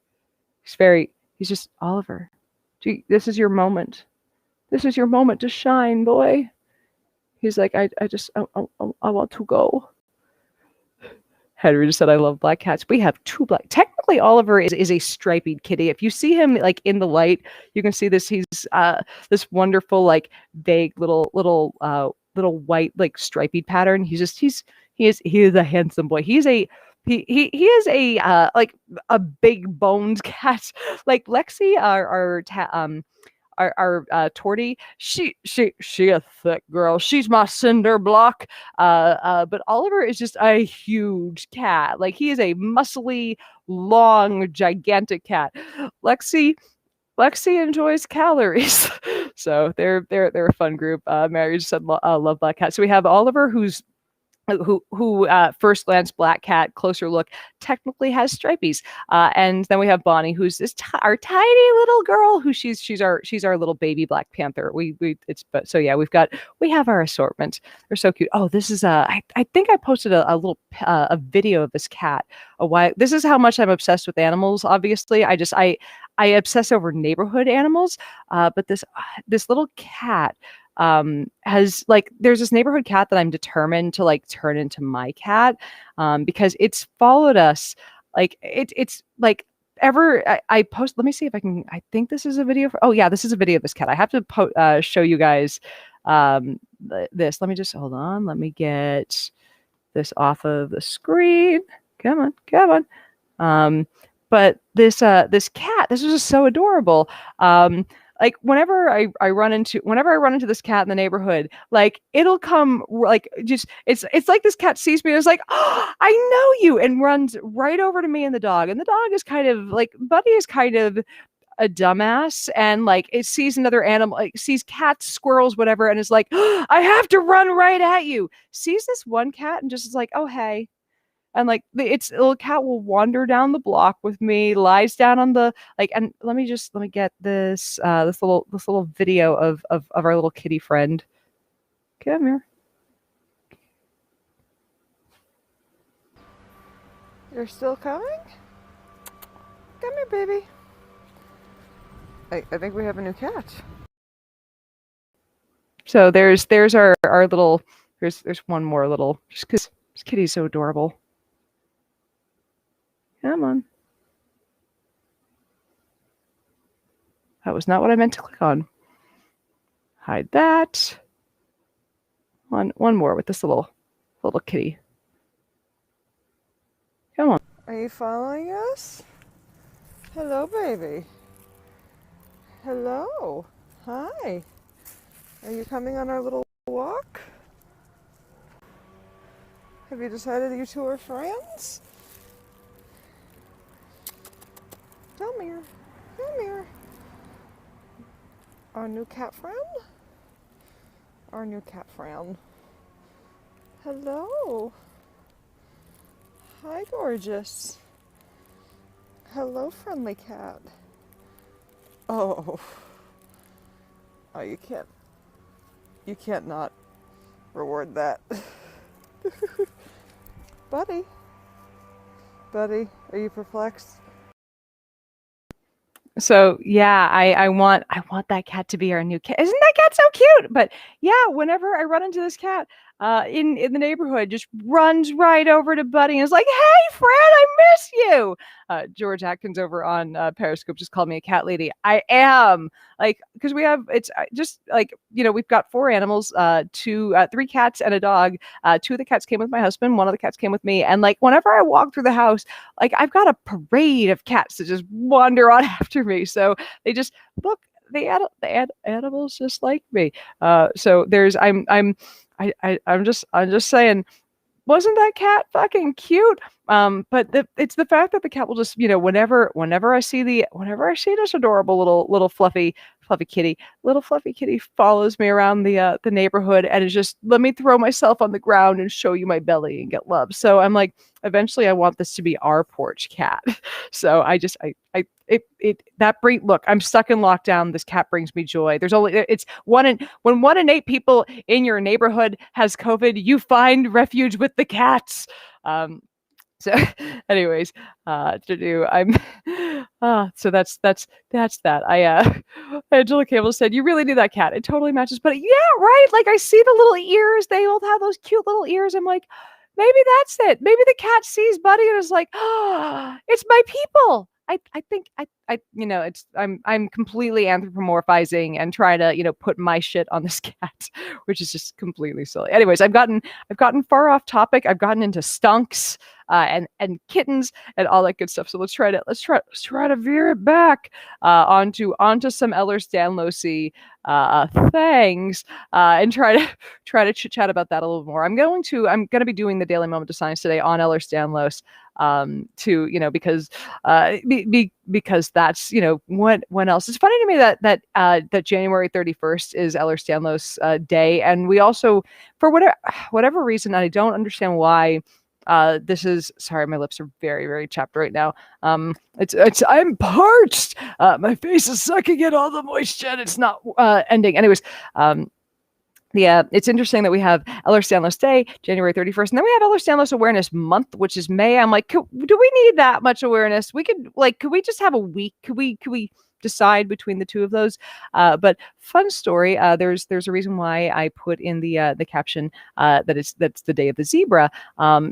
He's just, Oliver, this is your moment. This is your moment to shine, boy. He's like, I want to go. Henry just said, I love black cats. We have two black. Technically, Oliver is a striped kitty. If you see him like in the light, you can see this. He's this wonderful, like vague little white like striped pattern. He is a handsome boy. He is a like a big boned cat. Like Lexi, our Torty, she a thick girl. She's my cinder block. But Oliver is just a huge cat. Like he is a muscly, long, gigantic cat. Lexi enjoys calories. So they're a fun group. Mary just said love black cat. So we have Oliver, who first glance black cat, closer look technically has stripies, and then we have Bonnie, who's our tiny little girl, who she's our little baby Black Panther. We have our assortment. They're so cute. Oh, this is I think I posted a little a video of this cat a while. This is how much I'm obsessed with animals. Obviously, I obsess over neighborhood animals, but this little cat has like, there's this neighborhood cat that I'm determined to like turn into my cat, because it's followed us. Like it's like I post, let me see if I can, I think this is a video oh yeah, this is a video of this cat. I have to show you guys this. Let me just hold on. Let me get this off of the screen. Come on. But this cat, this was just so adorable. Like whenever I run into this cat in the neighborhood, like it'll come like just it's like this cat sees me and is like, oh, I know you, and runs right over to me and the dog. And the dog is kind of like, Buddy is kind of a dumbass, and like it sees another animal, like sees cats, squirrels, whatever, and is like, oh, I have to run right at you. Sees this one cat and just is like, oh hey. And like its little cat will wander down the block with me, lies down on the like. And let me get this this little video of our little kitty friend. Come here. You're still coming? Come here, baby. I think we have a new cat. So there's our little, there's one more little, just because this kitty's so adorable. Come on. That was not what I meant to click on. Hide that. One more with this little kitty. Come on. Are you following us? Hello, baby. Hello. Hi. Are you coming on our little walk? Have you decided you two are friends? Come here. Our new cat friend. Hello. Hi, gorgeous. Hello, friendly cat. Oh, you can't not reward that. Buddy, are you perplexed? So yeah, I want that cat to be our new cat. Isn't that cat so cute? But yeah, whenever I run into this cat in the neighborhood, just runs right over to Buddy and is like, "Hey, Fred, I miss you." George Atkins over on Periscope just called me a cat lady. I am, like, because we have, it's just like, we've got 4 animals, 3 cats and a dog. 2 of the cats came with my husband. 1 of the cats came with me. And like whenever I walk through the house, like I've got a parade of cats that just wander on after me. So they just look, they add animals just like me. So there's I'm just saying, wasn't that cat fucking cute? But it's the fact that the cat will just, whenever I see this adorable little fluffy kitty, follows me around the neighborhood and is just, let me throw myself on the ground and show you my belly and get love. So I'm like, eventually I want this to be our porch cat. So look, I'm stuck in lockdown. This cat brings me joy. When 1 in 8 people in your neighborhood has COVID, you find refuge with the cats. So anyways, to do, I'm, so that's that. Angela Campbell said, you really need that cat. It totally matches, but yeah, right. Like I see the little ears. They all have those cute little ears. I'm like, maybe that's it. Maybe the cat sees Buddy and is like, oh, it's my people. I think it's I'm completely anthropomorphizing and trying to, put my shit on this cat, which is just completely silly. Anyways, I've gotten far off topic. I've gotten into stunks and kittens and all that good stuff. So let's try to veer it back onto some Ehlers Danlos things and try to chit chat about that a little more. I'm going to be doing the Daily Moment of Science today on Ehlers Danlos because that's when else. It's funny to me that January 31st is Ehlers Danlos day, and we also, for whatever reason, I don't understand why. This is, sorry, my lips are very, very chapped right now. I'm parched. My face is sucking in all the moisture and it's not ending. Anyways, it's interesting that we have Ehlers Danlos Day, January 31st, and then we have Ehlers Danlos Awareness Month, which is May. I'm like, do we need that much awareness? Could we just have a week? Could we decide between the two of those? But fun story. There's a reason why I put in the caption that's the day of the zebra.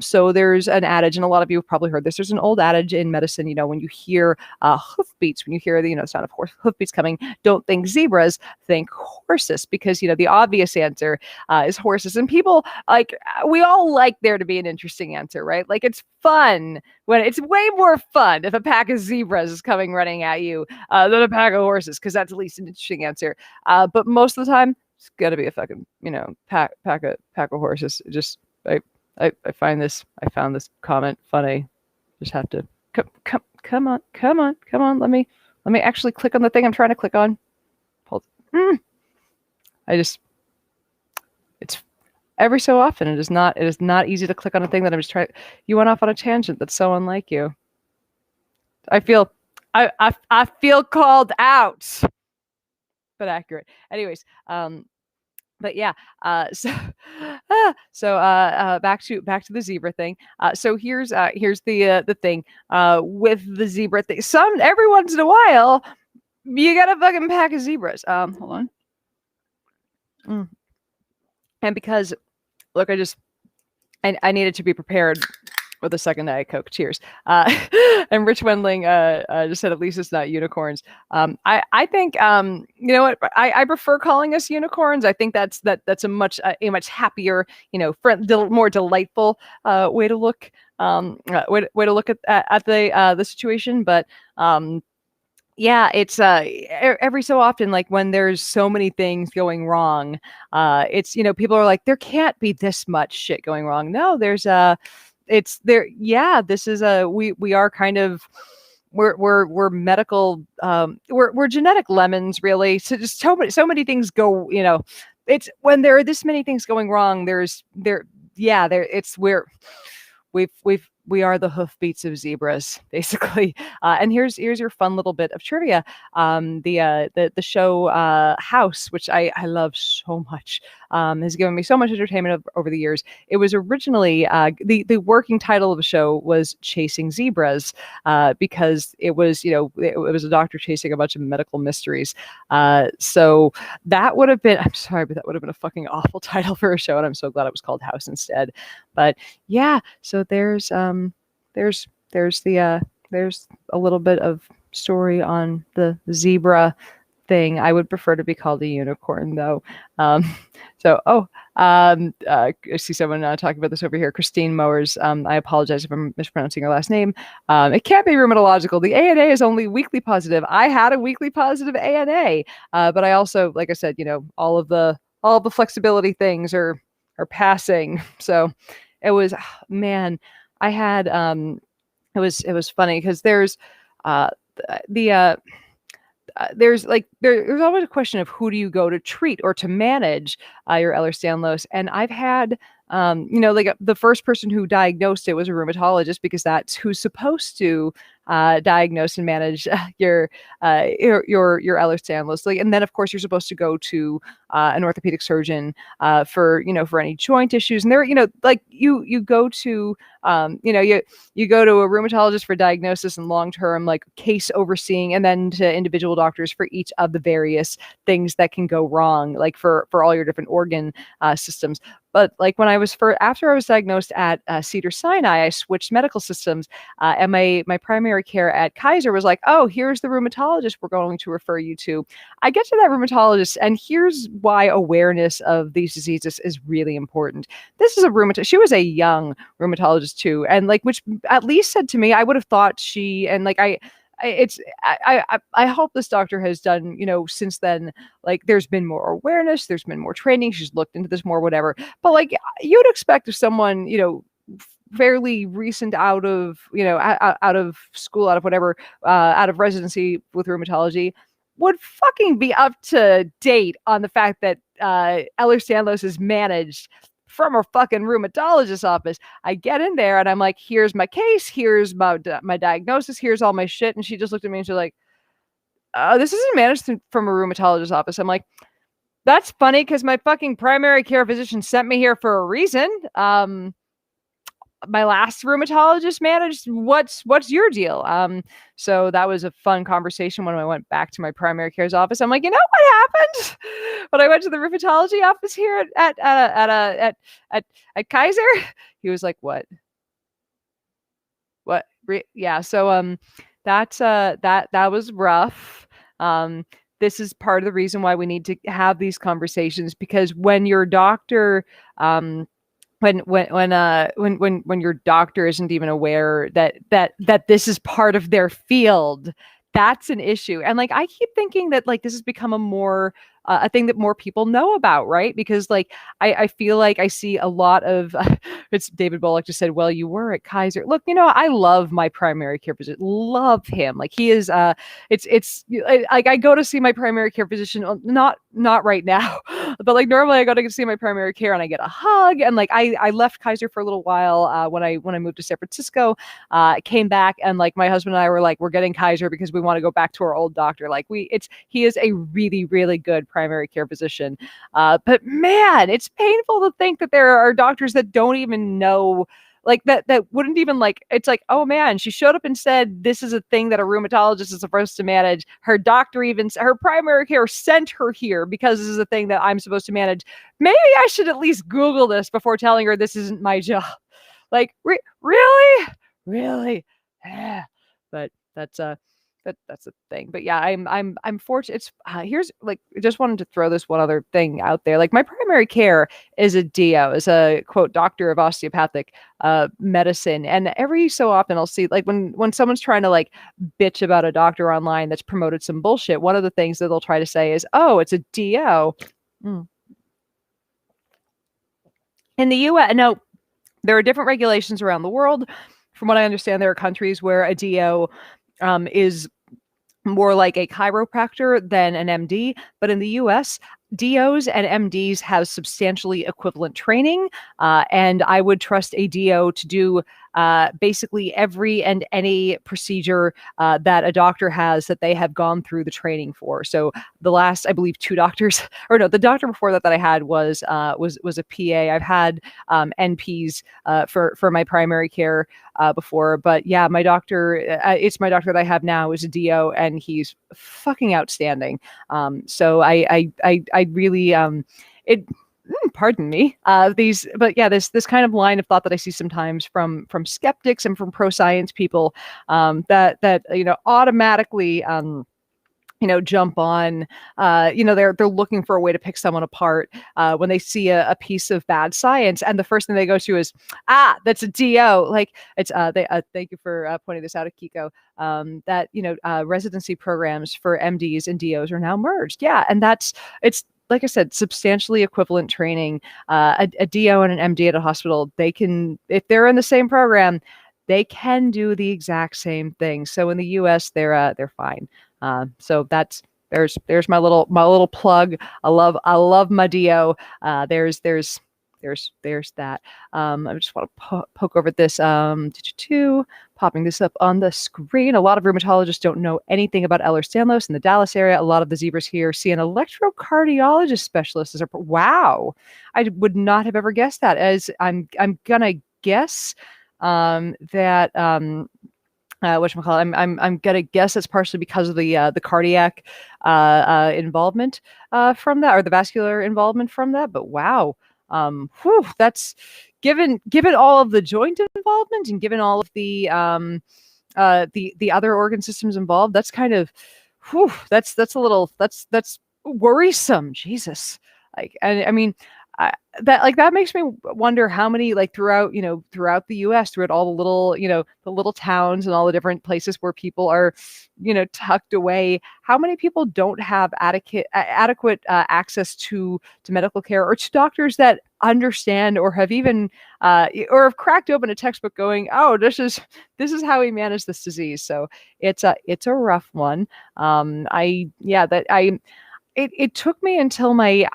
So there's an adage, and a lot of you have probably heard this. There's an old adage in medicine. When you hear hoofbeats, when you hear the sound of hoofbeats coming, don't think zebras, think horses, because the obvious answer is horses. And people, like, we all like there to be an interesting answer, right? Like, it's fun when it's way more fun if a pack of zebras is coming running at you than a pack of horses, because that's at least an interesting answer. But most of the time, it's gonna be a fucking pack of horses. Just I found this comment funny. Just have to come on. Let me actually click on the thing I'm trying to click on. It's every so often it is not easy to click on a thing that I'm just trying. You went off on a tangent that's so unlike you. I feel called out, but accurate. Anyways, but yeah, so back to the zebra thing. So here's the thing with the zebra thing. Every once in a while, you got a fucking pack of zebras. Hold on. And because, look, I needed to be prepared with a second Diet Coke. Cheers. And Rich Wendling just said, at least it's not unicorns. I think, you know what? I prefer calling us unicorns. I think that's a much happier, more delightful way to look way to look at the situation. But yeah, it's every so often, like when there's so many things going wrong, it's people are like, there can't be this much shit going wrong. No, there's it's there. Yeah, this is we are kind of we're medical, we're genetic lemons, really. So just so many things go, it's when there are this many things going wrong, we are the hoofbeats of zebras, basically. And here's your fun little bit of trivia. The show House, which I love so much, has given me so much entertainment over the years. It was originally the working title of the show was Chasing Zebras, because it was it was a doctor chasing a bunch of medical mysteries. So that would have been, I'm sorry, but that would have been a fucking awful title for a show, and I'm so glad it was called House instead. But yeah, so there's a little bit of story on the zebra thing. I would prefer to be called a unicorn, though. I see someone talking about this over here. Christine Mowers. I apologize if I'm mispronouncing her last name. It can't be rheumatological. The ANA is only weekly positive. I had a weekly positive ANA, but I also, like I said, all the flexibility things are passing. So it was, man, I had it was funny because there's there's always a question of who do you go to treat or to manage your Ehlers-Danlos, and I've had the first person who diagnosed it was a rheumatologist, because that's who's supposed to diagnose and manage your Ehlers Danlos. Like, and then of course you're supposed to go to an orthopedic surgeon for for any joint issues. And there, like you go to you go to a rheumatologist for diagnosis and long term like case overseeing, and then to individual doctors for each of the various things that can go wrong, like for all your different organ systems. But like when after I was diagnosed at Cedars-Sinai, I switched medical systems, and my primary care at Kaiser was like, "Oh, here's the rheumatologist we're going to refer you to." I get to that rheumatologist, and here's why awareness of these diseases is really important. This is a rheumatologist. She was a young rheumatologist too, and like which at least said to me, I would have thought she and like I hope this doctor has done, since then, like there's been more awareness, there's been more training, she's looked into this more, whatever. But like you'd expect if someone, fairly recent out of, out of school, out of whatever, out of residency with rheumatology would fucking be up to date on the fact that Ehlers-Danlos is managed from a fucking rheumatologist's office. I get in there and I'm like, here's my case, here's my diagnosis, here's all my shit. And she just looked at me and she's like, this isn't managed from a rheumatologist's office. I'm like, that's funny because my fucking primary care physician sent me here for a reason. My last rheumatologist managed. What's your deal? So that was a fun conversation when I went back to my primary care's office. I'm like, you know what happened when I went to the rheumatology office here at Kaiser? He was like, what? Yeah. So that was rough. This is part of the reason why we need to have these conversations, because when your doctor when your doctor isn't even aware that this is part of their field, that's an issue. And like I keep thinking that like this has become a thing that more people know about, right? Because like I feel like I see a lot of it's David Bullock just said, well, you were at Kaiser. Look, I love my primary care physician, love him. Like he is it's like I go to see my primary care physician, not right now, but like normally I go to see my primary care and I get a hug. And like I left Kaiser for a little while when I moved to San Francisco, came back, and like my husband and I were like, we're getting Kaiser because we want to go back to our old doctor. Like he is a really, really good primary care physician. But man, it's painful to think that there are doctors that don't even know, like that wouldn't even like, it's like, oh man, she showed up and said, this is a thing that a rheumatologist is supposed to manage. Her doctor, even her primary care, sent her here because this is a thing that I'm supposed to manage. Maybe I should at least Google this before telling her this isn't my job. Like, really? Yeah. But that's the thing. But yeah, I'm fortunate. It's here's like, I just wanted to throw this one other thing out there. Like my primary care is a DO, is a quote doctor of osteopathic medicine, and every so often I'll see like when someone's trying to like bitch about a doctor online that's promoted some bullshit, one of the things that they'll try to say is, oh, it's a DO. In the US, no, there are different regulations around the world. From what I understand, there are countries where a DO is more like a chiropractor than an MD. But in the US, DOs and MDs have substantially equivalent training. And I would trust a DO to do basically every and any procedure that a doctor has that they have gone through the training for. So the last, I believe, two doctors, or no, the doctor before that I had was a PA. I've had NPs for my primary care before, but yeah, my doctor, it's my doctor that I have now is a DO, and he's fucking outstanding. So I really it. Pardon me. But yeah, this kind of line of thought that I see sometimes from skeptics and from pro-science people, that automatically jump on, they're looking for a way to pick someone apart when they see a piece of bad science, and the first thing they go to is, that's a DO. Like it's thank you for pointing this out, Akiko. That residency programs for MDs and DOs are now merged. Yeah, and it's like I said, substantially equivalent training. A DO and an MD at a hospital, they can, if they're in the same program, they can do the exact same thing. So in the US, they're fine. So there's my little plug. I love my DO. There's that. I just want to poke over this. popping this up on the screen. A lot of rheumatologists don't know anything about Ehlers-Danlos in the Dallas area. A lot of the zebras here see an electrocardiologist specialist as a wow. I would not have ever guessed that. As I'm gonna guess that whatchamacallit, I'm gonna guess it's partially because of the cardiac involvement from that, or the vascular involvement from that. But wow, that's given all of the joint involvement and given all of the other organ systems involved. That's kind of that's a little that's worrisome. Jesus, like, and I mean. That makes me wonder how many, like, throughout the US, throughout all the little the little towns and all the different places where people are tucked away, how many people don't have adequate access to medical care or to doctors that understand or have even or have cracked open a textbook going, oh, this is how we manage this disease. So it's a rough one. It took me until I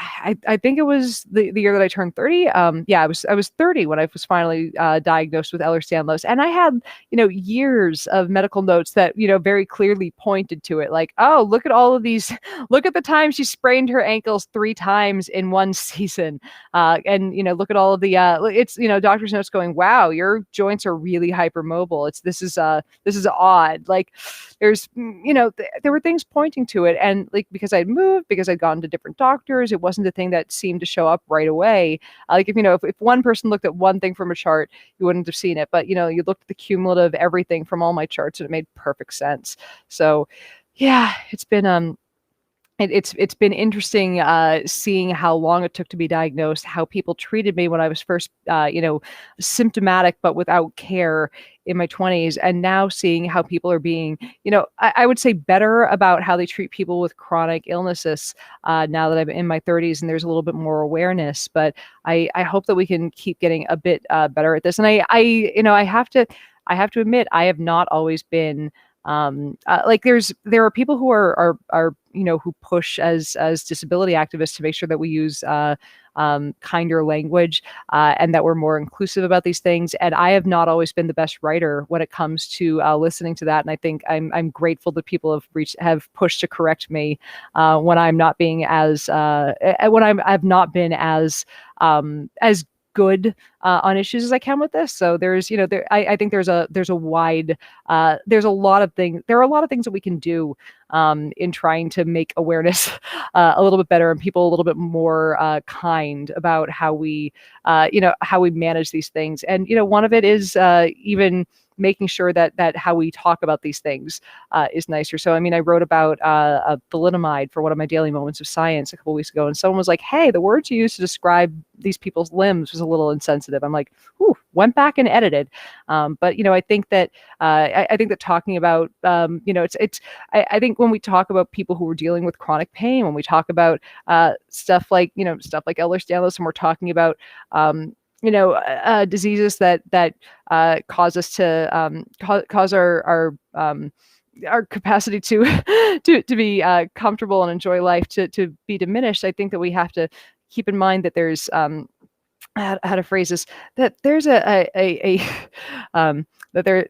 think it was the year that I turned 30. I was 30 when I was finally diagnosed with Ehlers-Danlos, and I had years of medical notes that very clearly pointed to it. Like, oh, look at all of these. Look at the time she sprained her ankles 3 times in one season, and look at all of the it's doctor's notes going, wow, your joints are really hypermobile. This is odd. Like, there's there were things pointing to it, and like because I'd moved, because I'd gone to different doctors, it wasn't a thing that seemed to show up right away. Like if one person looked at one thing from a chart, you wouldn't have seen it, but you looked at the cumulative everything from all my charts and it made perfect sense. So yeah, it's been it's been interesting seeing how long it took to be diagnosed, how people treated me when I was first, symptomatic but without care in my 20s, and now seeing how people are being, I would say better about how they treat people with chronic illnesses now that I'm in my 30s and there's a little bit more awareness. But I hope that we can keep getting a bit better at this. And I have to admit, I have not always been. Like there are people who are who push as disability activists to make sure that we use kinder language and that we're more inclusive about these things. And I have not always been the best writer when it comes to listening to that. And I think I'm grateful that people have pushed to correct me when I'm not being as I've not been as good on issues as I can with this. So there's, I think there's a wide, there are a lot of things that we can do in trying to make awareness a little bit better and people a little bit more kind about how we manage these things. And, one of it is even making sure that how we talk about these things is nicer. So, I mean, I wrote about thalidomide for one of my daily moments of science a couple weeks ago, and someone was like, hey, the words you used to describe these people's limbs was a little insensitive. I'm like, went back and edited. But, I think that I think that talking about, I think when we talk about people who are dealing with chronic pain, when we talk about stuff like Ehlers-Danlos, and we're talking about, diseases that cause us to cause our capacity to to be comfortable and enjoy life to be diminished. I think that we have to keep in mind that there's how to phrase this, that there's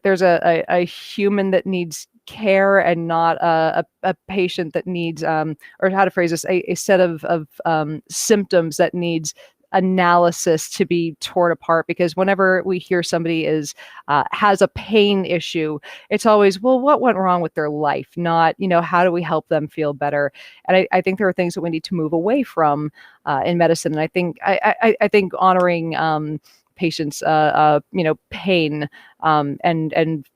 there's a human that needs care and not a patient that needs or how to phrase this, a set of symptoms that needs analysis to be torn apart. Because whenever we hear somebody has a pain issue, it's always, well, what went wrong with their life, not how do we help them feel better. And I think there are things that we need to move away from in medicine. And I think I think honoring patients pain and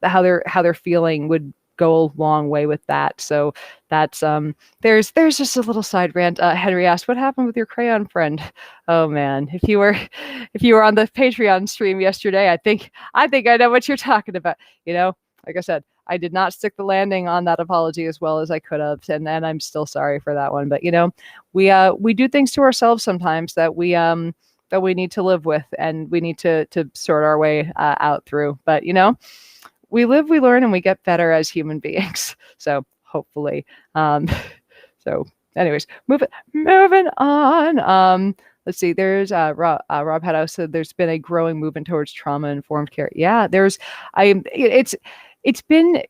how they're feeling would go a long way with that. So that's there's just a little side rant. Henry asked, what happened with your crayon friend? Oh man, if you were on the Patreon stream yesterday, I think I know what you're talking about. Like I said, I did not stick the landing on that apology as well as I could have, and I'm still sorry for that one. But we do things to ourselves sometimes that we need to live with, and we need to sort our way out through. But we live, we learn, and we get better as human beings. So hopefully, so anyways, moving on. let's see. There's Rob Haddow said there's been a growing movement towards trauma informed care. Yeah, there's it's been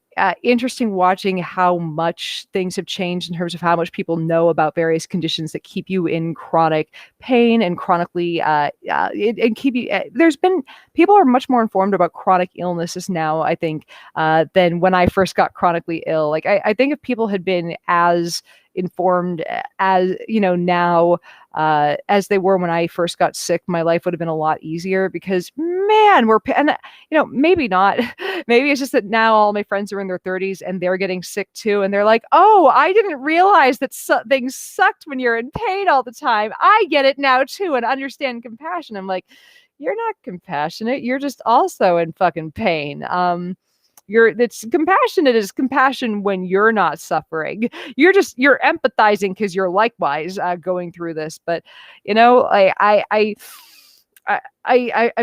interesting watching how much things have changed in terms of how much people know about various conditions that keep you in chronic pain and chronically and keep you. There's been people are much more informed about chronic illnesses now, I think, than when I first got chronically ill. Like I think if people had been as informed as now as they were when I first got sick, my life would have been a lot easier because man, and maybe not. Maybe it's just that now all my friends are in their 30s and they're getting sick too. And they're like, oh, I didn't realize that things sucked when you're in pain all the time. I get it now too and understand compassion. I'm like, you're not compassionate. You're just also in fucking pain. It's compassionate is compassion when you're not suffering. You're empathizing because you're likewise going through this. But I'm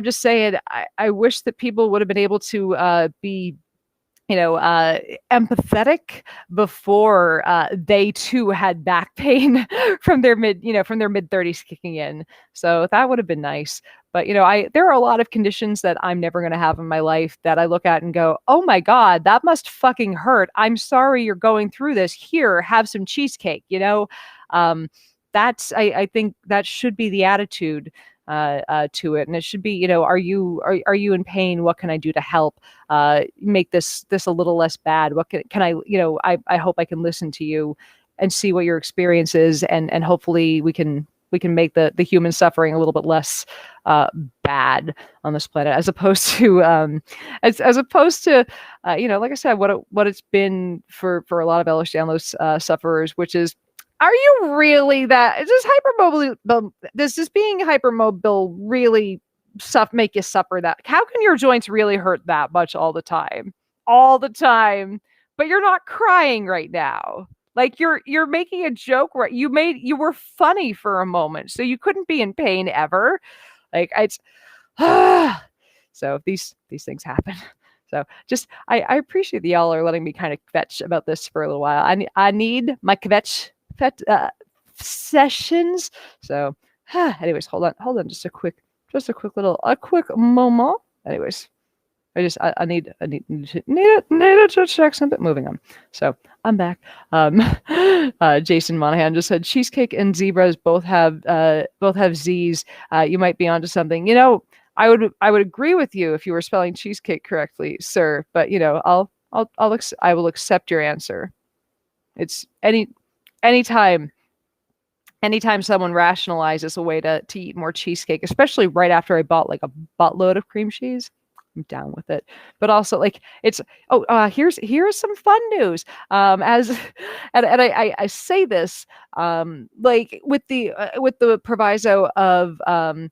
just saying, I wish that people would have been able to be empathetic before they too had back pain from their mid 30s kicking in. So that would have been nice. But there are a lot of conditions that I'm never going to have in my life that I look at and go, oh my God, that must fucking hurt. I'm sorry you're going through this. Here, have some cheesecake. That's I think that should be the attitude to it, and it should be, are you in pain? What can I do to help make this a little less bad? What can I I hope I can listen to you and see what your experience is, and hopefully we can make the human suffering a little bit less bad on this planet, as opposed to as opposed to like I said, what it's been for a lot of Ehlers Danlos sufferers, which is, are you really that? Does this being hypermobile really make you suffer that? How can your joints really hurt that much all the time? All the time. But you're not crying right now. Like you're making a joke, right? You were funny for a moment, so you couldn't be in pain ever. Like it's so these things happen. So just I appreciate that y'all are letting me kind of kvetch about this for a little while. I need my kvetch sessions. So anyways, hold on just a quick moment. Anyways, I need to check something. Moving on. So I'm back. Jason Monahan just said cheesecake and zebras both have Z's. You might be onto something. I would agree with you if you were spelling cheesecake correctly, sir. But I will accept your answer. It's anytime someone rationalizes a way to eat more cheesecake, especially right after I bought like a buttload of cream cheese, I'm down with it. But also, like, it's here's some fun news. As and I say this like with the proviso of I'm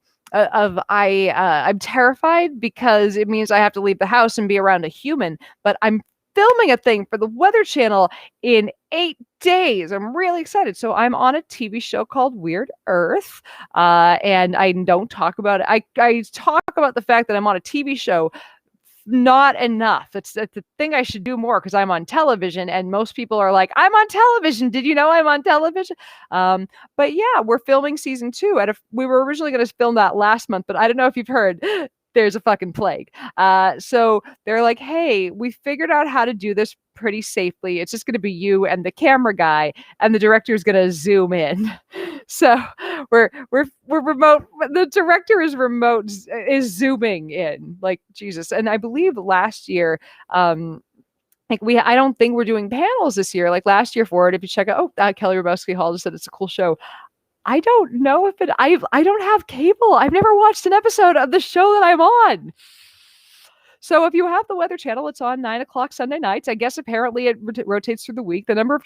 terrified because it means I have to leave the house and be around a human, but I'm filming a thing for the Weather Channel in 8 days. I'm really excited. So I'm on a TV show called Weird Earth, and I don't talk about it. I talk about the fact that I'm on a TV show not enough. It's the thing I should do more because I'm on television, and most people are like, I'm on television. Did you know I'm on television? But yeah, we're filming season 2. And we were originally going to film that last month, but I don't know if you've heard. There's a fucking plague. So they're like, hey, we figured out how to do this pretty safely. It's just going to be you and the camera guy, and the director is going to zoom in. So we're remote. The director is zooming in, like, Jesus. And I believe last year, I don't think we're doing panels this year. Like last year for it, if you check out, Kelly Rabowski Hall just said it's a cool show. I don't know if I don't have cable. I've never watched an episode of the show that I'm on. So if you have the Weather Channel, it's on 9:00 Sunday nights. I guess apparently it rotates through the week. The number of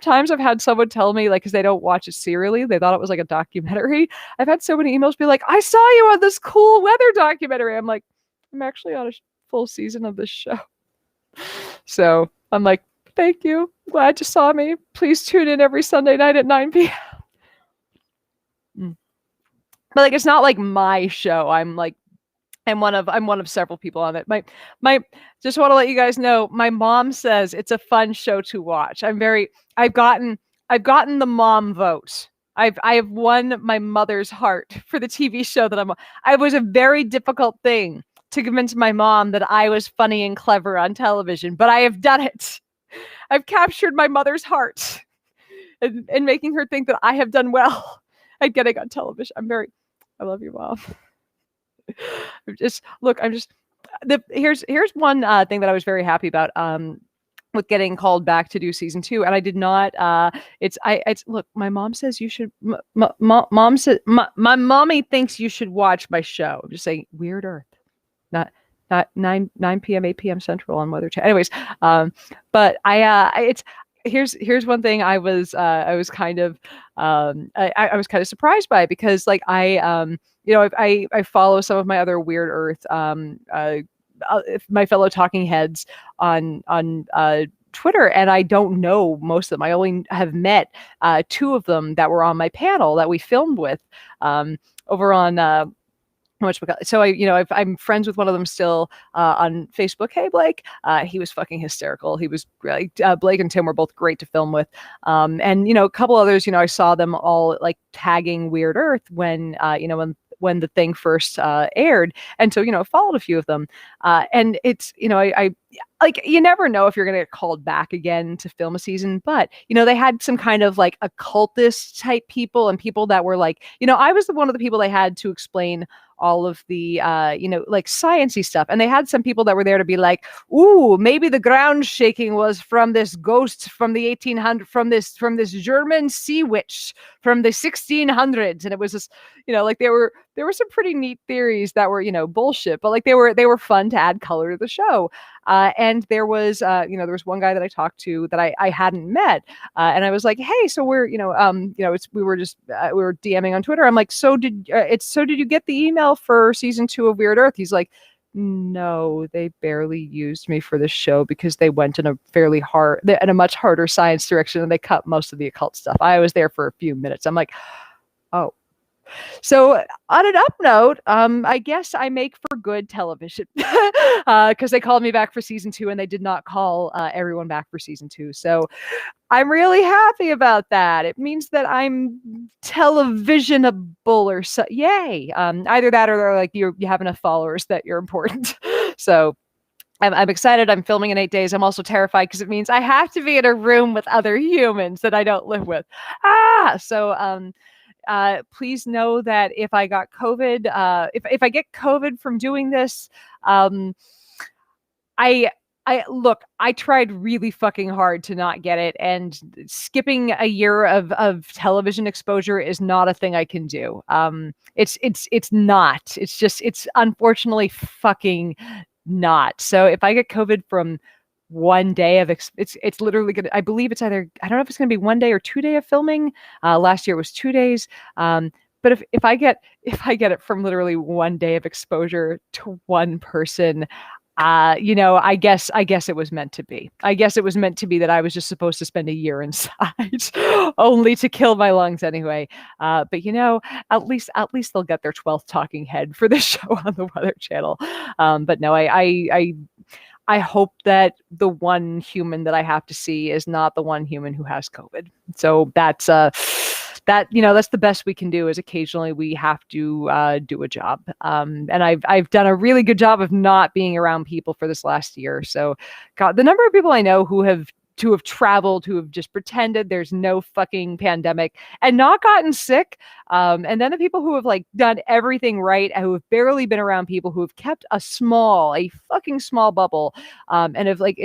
times I've had someone tell me, like, because they don't watch it serially, they thought it was like a documentary. I've had so many emails be like, I saw you on this cool weather documentary. I'm like, I'm actually on a full season of this show. So I'm like, thank you. Glad you saw me. Please tune in every Sunday night at 9 p.m. But like, it's not like my show. I'm one of several people on it. My just want to let you guys know, my mom says it's a fun show to watch. I've gotten the mom vote. I have won my mother's heart for the TV show that I'm on. It was a very difficult thing to convince my mom that I was funny and clever on television, but I have done it. I've captured my mother's heart and making her think that I have done well at getting on television. I love you, Mom. Here's one thing that I was very happy about. With getting called back to do season 2, and I did not. Look, my mom says you should. Mom said my mommy thinks you should watch my show. I'm just saying, Weird Earth, not 9 p.m. 8 p.m. Central on Weather Channel. Anyways, but here's one thing I was kind of I was kind of surprised by, because like I follow some of my other Weird Earth my fellow talking heads on Twitter, and I don't know most of them. I only have met 2 of them that were on my panel that we filmed with over on so I'm friends with one of them still on Facebook. Hey, Blake. He was fucking hysterical. He was really, Blake and Tim were both great to film with. And a couple others, I saw them all like tagging Weird Earth when the thing first aired. And so, followed a few of them. And it's, I like, you never know if you're going to get called back again to film a season, but, they had some kind of like occultist type people and people that were like, I was one of the people they had to explain all of the, like sciencey stuff. And they had some people that were there to be like, ooh, maybe the ground shaking was from this ghost from the 1800s, from this German sea witch from the 1600s. And it was just, like there were some pretty neat theories that were, bullshit, but like they were fun to add color to the show. And there was one guy that I talked to that I hadn't met, and I was like, hey, so we were DMing on Twitter. I'm like, so did you get the email for season 2 of Weird Earth? He's like, no, they barely used me for the show because they went in a much harder science direction, and they cut most of the occult stuff. I was there for a few minutes. I'm like, oh. So on an up note, I guess I make for good television because they called me back for season 2 and they did not call everyone back for season 2. So I'm really happy about that. It means that I'm televisionable or so. Yay. Either that or they're like, you have enough followers that you're important. So I'm excited. I'm filming in 8 days. I'm also terrified because it means I have to be in a room with other humans that I don't live with. So please know that if I got COVID, if I get COVID from doing this, I tried really fucking hard to not get it, and skipping a year of television exposure is not a thing I can do. It's not. It's unfortunately fucking not. So if I get COVID from one day of it's literally gonna, I believe it's either, I don't know if it's gonna be 1 day or 2 day of filming. Last year it was 2 days. But if I get it from literally 1 day of exposure to one person, I guess it was meant to be. I guess it was meant to be that I was just supposed to spend a year inside, only to kill my lungs anyway. But at least they'll get their 12th talking head for the show on the Weather Channel. But no, I hope that the one human that I have to see is not the one human who has COVID. So that's that's the best we can do, is occasionally we have to do a job. And I've done a really good job of not being around people for this last year. So God, the number of people I know who have traveled, who have just pretended there's no fucking pandemic and not gotten sick. And then the people who have like done everything right, who have barely been around people, who have kept a fucking small bubble, and have like,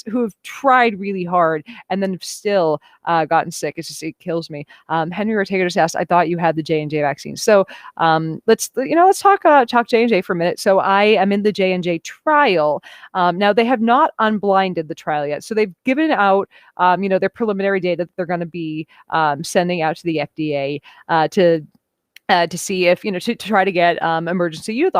who have tried really hard and then have still gotten sick. It kills me. Henry Ortega just asked, I thought you had the J&J vaccine. So let's talk J&J for a minute. So I am in the J&J trial. Now they have not unblinded the trial yet. So they've given out, their preliminary data that they're going to be sending out to the FDA to see if, to try to get emergency youths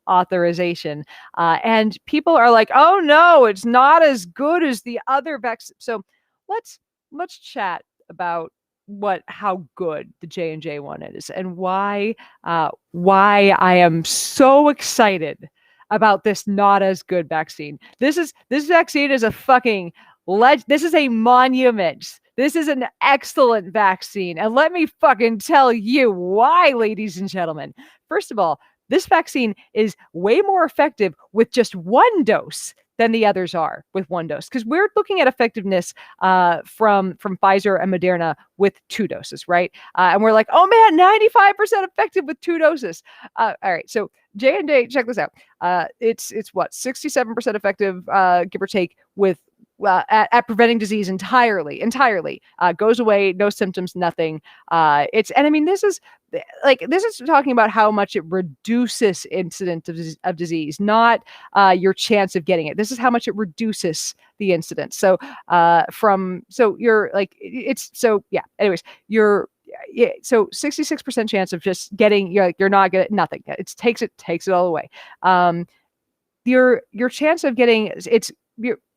authorization. And people are like, oh no, it's not as good as the other vaccine. So let's chat about how good the J&J one is, and why I am so excited about this not as good vaccine. This vaccine is a fucking This is a monument. This is an excellent vaccine. And let me fucking tell you why, ladies and gentlemen. First of all, this vaccine is way more effective with just one dose than the others are with one dose, because we're looking at effectiveness from Pfizer and Moderna with 2 doses, right? And we're like, oh man, 95% effective with 2 doses. All right, so J&J, check this out. It's what, 67% effective, give or take, with at preventing disease entirely, goes away, no symptoms, nothing. And I mean, this is talking about how much it reduces incidence of disease, not your chance of getting it. This is how much it reduces the incidence. So you're like, it's so yeah. Anyways, so 66% chance of just getting, you're not getting nothing. It takes it all away. Your chance of getting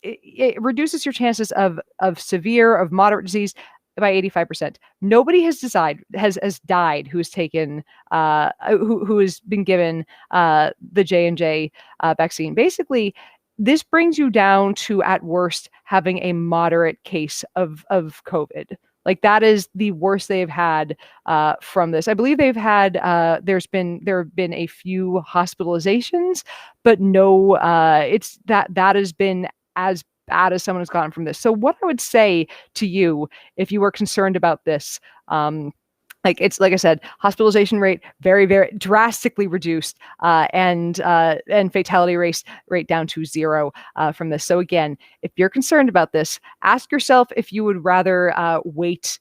it reduces your chances of severe, of moderate disease by 85%. Nobody has died who has taken who has been given the J&J vaccine. Basically, this brings you down to, at worst, having a moderate case of COVID. Like, that is the worst they've had from this. I believe they've had there have been a few hospitalizations, but no, it's that has been as bad as someone has gotten from this. So what I would say to you, if you were concerned about this, like I said, hospitalization rate very, very drastically reduced, and fatality rate down to 0 from this. So again, if you're concerned about this, ask yourself if you would rather wait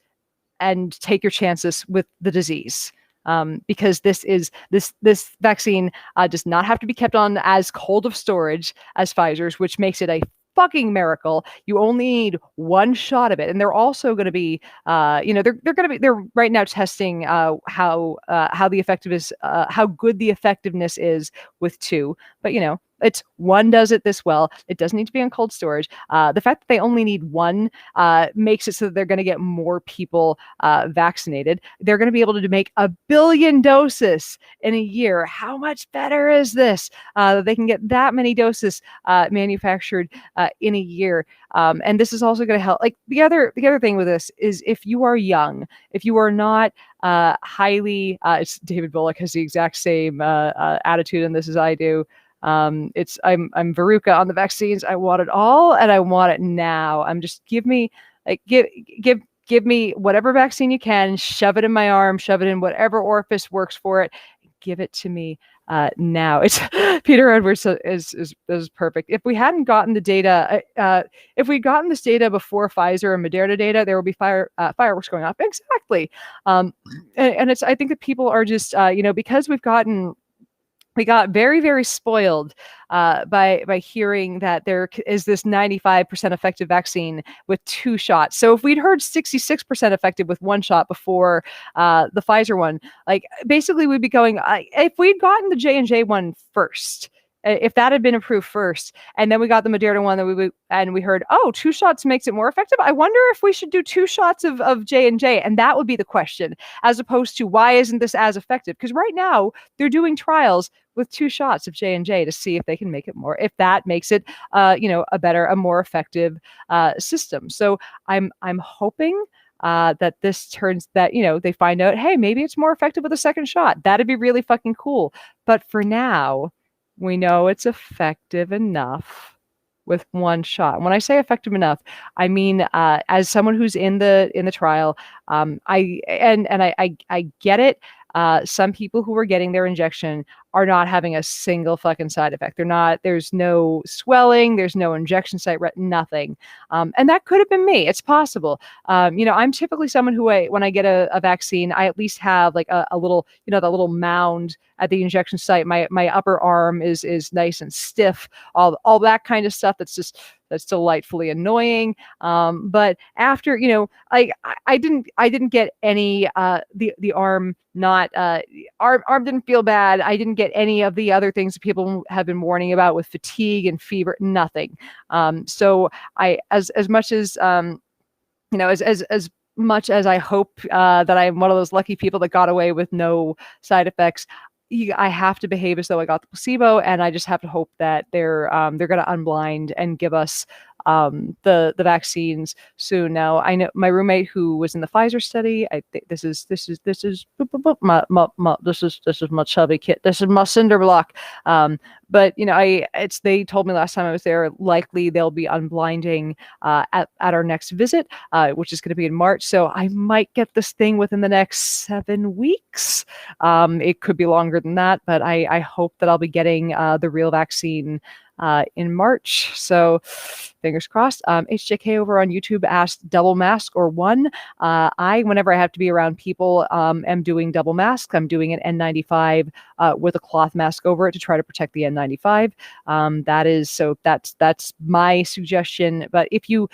and take your chances with the disease. Because this vaccine does not have to be kept on as cold of storage as Pfizer's, which makes it a fucking miracle. You only need 1 shot of it, and they're also going to be, they're right now testing how the effectiveness, how good the effectiveness is with 2. But it's 1 does it this well. It doesn't need to be on cold storage. The fact that they only need 1 makes it so that they're going to get more people vaccinated. They're going to be able to make 1 billion doses in a year. How much better is this? They can get that many doses manufactured in a year. And this is also going to help. Like, the other thing with this is, if you are young, if you are not highly, it's David Bullock has the exact same attitude in this as I do. I'm Veruca on the vaccines. I want it all, and I want it now. I'm just give me whatever vaccine you can, shove it in my arm, shove it in whatever orifice works for it. Give it to me now. It's Peter Edwards is perfect. If we hadn't gotten the data, if we'd gotten this data before Pfizer and Moderna data, there would be fireworks going off. Exactly. And it's, I think that people are just because we got very, very spoiled by hearing that there is this 95% effective vaccine with 2 shots. So if we'd heard 66% effective with 1 shot before the Pfizer one, like, basically we'd be going, if we'd gotten the J&J one first, if that had been approved first, and then we got the Moderna one, and we heard, 2 shots makes it more effective. I wonder if we should do 2 shots of J&J, and that would be the question, as opposed to, why isn't this as effective? Because right now they're doing trials with 2 shots of J&J to see if they can make it more, if that makes it, a better, a more effective system. So I'm hoping that this turns, that they find out, hey, maybe it's more effective with a 2nd shot. That'd be really fucking cool. But for now, we know it's effective enough with 1 shot. And when I say effective enough, I mean, as someone who's in the trial, I get it. Some people who are getting their injection are not having a single fucking side effect. There's no swelling, there's no injection site, nothing. And that could have been me. It's possible. I'm typically someone who, when I get a vaccine, I at least have like a little, that little mound at the injection site. My upper arm is nice and stiff, all that kind of stuff that's delightfully annoying. But after, I didn't get any, the arm arm didn't feel bad. I didn't get any of the other things that people have been warning about with fatigue and fever, nothing. So as much as, as much as I hope that I'm one of those lucky people that got away with no side effects, I have to behave as though I got the placebo, and I just have to hope that they're going to unblind and give us the vaccines soon. Now, I know my roommate who was in the Pfizer study. I think this is my chubby kid. This is my cinder block. But they told me last time I was there, likely they'll be unblinding at our next visit, which is going to be in March. So I might get this thing within the next 7 weeks. It could be longer than that, but I hope that I'll be getting the real vaccine in March. So fingers crossed. HJK over on YouTube asked double mask or one. Whenever I have to be around people, am doing double mask. I'm doing an N95 with a cloth mask over it to try to protect the N95. That's my suggestion. But if you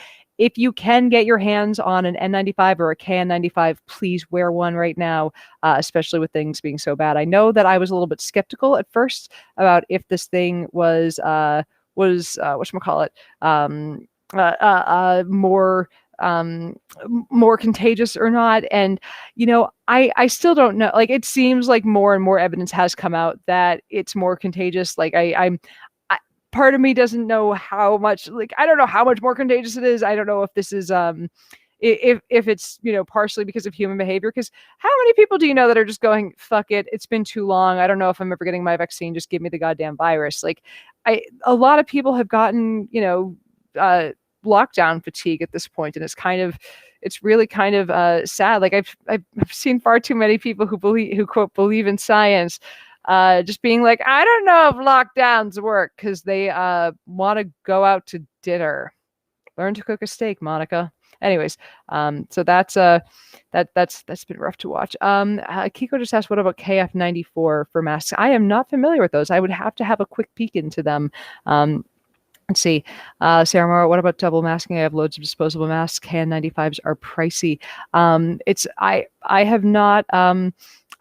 can get your hands on an N95 or a KN95, please wear one right now, especially with things being so bad. I know that I was a little bit skeptical at first about if this thing was whatchamacallit, more contagious or not. And, I still don't know. Like, it seems like more and more evidence has come out that it's more contagious. Like, part of me doesn't know how much, like, I don't know how much more contagious it is. I don't know if this is, if it's, partially because of human behavior, because how many people do you know that are just going, fuck it, it's been too long, I don't know if I'm ever getting my vaccine, just give me the goddamn virus. Like, a lot of people have gotten, lockdown fatigue at this point, and it's really kind of sad. Like, I've seen far too many people who believe in science, just being like, I don't know if lockdowns work, because they want to go out to dinner. Learn to cook a steak, Monica. Anyways, so that's been rough to watch. Kiko just asked, what about KF94 for masks? I am not familiar with those. I would have to have a quick peek into them. Let's see. Sarah Morrow, what about double masking? I have loads of disposable masks. KN95s are pricey. I have not,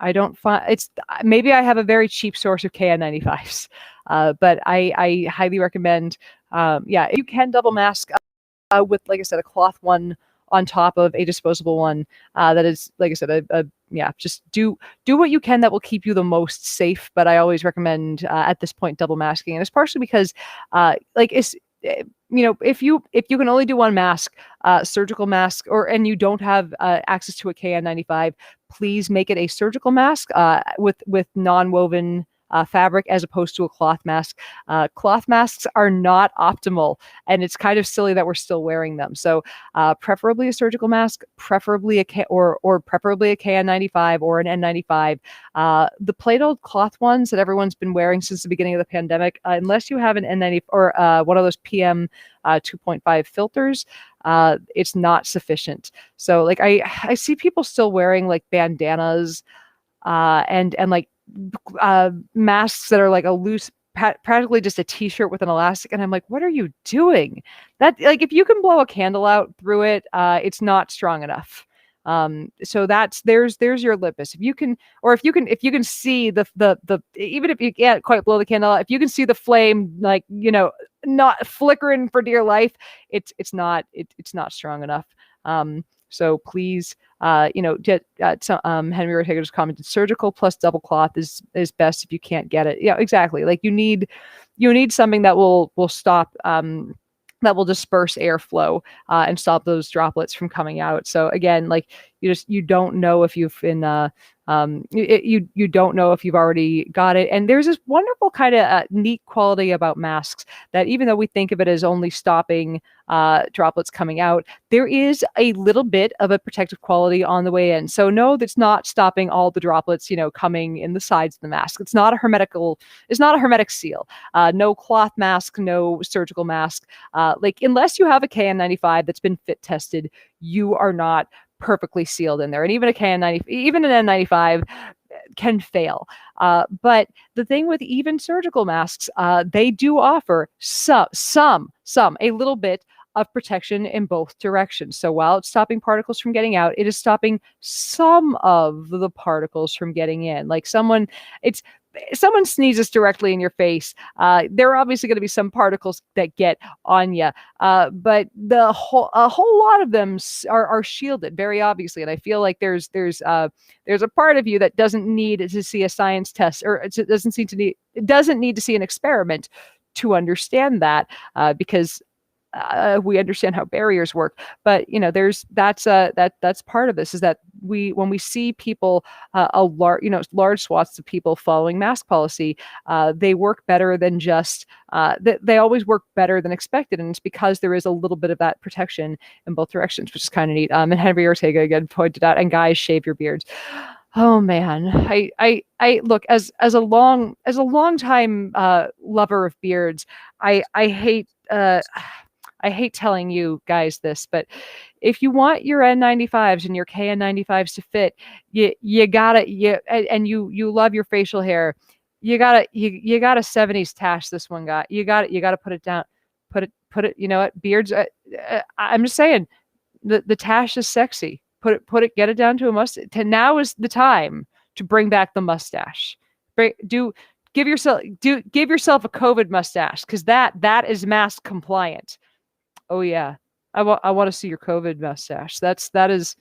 I don't find, maybe I have a very cheap source of KN95s, but I highly recommend, if you can double mask with, like I said, a cloth one on top of a disposable one, that is, like I said, just do what you can that will keep you the most safe. But I always recommend at this point double masking, and it's partially because if you can only do one mask, surgical mask, and you don't have access to a KN95, please make it a surgical mask with non-woven fabric as opposed to a cloth mask. Cloth masks are not optimal, and it's kind of silly that we're still wearing them. So preferably a surgical mask, preferably preferably a KN95 or an N95. The plain-old cloth ones that everyone's been wearing since the beginning of the pandemic, unless you have an N90 or one of those PM 2.5 filters, it's not sufficient. So, like, I see people still wearing like bandanas and like masks that are like a loose, practically just a t-shirt with an elastic, and I'm like, what are you doing? That, like, if you can blow a candle out through it, it's not strong enough. So there's your litmus. If you can see the even if you can't quite blow the candle out, if you can see the flame, like, not flickering for dear life, it's not strong enough. So please, Henry Ortega just commented, surgical plus double cloth is best if you can't get it. Yeah, exactly. Like, you need something that will stop, that will disperse airflow and stop those droplets from coming out. So again, like, you don't know if you've been you don't know if you've already got it. And there's this wonderful kind of neat quality about masks that, even though we think of it as only stopping droplets coming out, there is a little bit of a protective quality on the way in. So no, that's not stopping all the droplets, coming in the sides of the mask. It's not a hermetic seal. No cloth mask, no surgical mask. Like, unless you have a KN95 that's been fit tested, you are not perfectly sealed in there. And even an N95 can fail. But the thing with even surgical masks, they do offer a little bit of protection in both directions. So while it's stopping particles from getting out, it is stopping some of the particles from getting in. Like, someone sneezes directly in your face, there are obviously going to be some particles that get on you, but a whole lot of them are shielded very obviously. And I feel like there's a part of you that doesn't need to see a science test, or it doesn't need to see an experiment to understand that, because we understand how barriers work, but that's part of this, is that when we see people, large swaths of people following mask policy, they work better than just they always work better than expected, and it's because there is a little bit of that protection in both directions, which is kind of neat. And Henry Ortega again pointed out, and guys, shave your beards. Oh man, I look, as a long time lover of beards, I hate I hate telling you guys this, but if you want your N95s and your KN95s to fit, you gotta and you love your facial hair, you gotta 70s tash this one, guy. You gotta put it down, put it. You know what, beards? I'm just saying, the tash is sexy. Put it, get it down to a mustache. Now is the time to bring back the mustache. Give yourself a COVID mustache, because that is mask compliant. Oh yeah, I want to see your COVID mustache. That is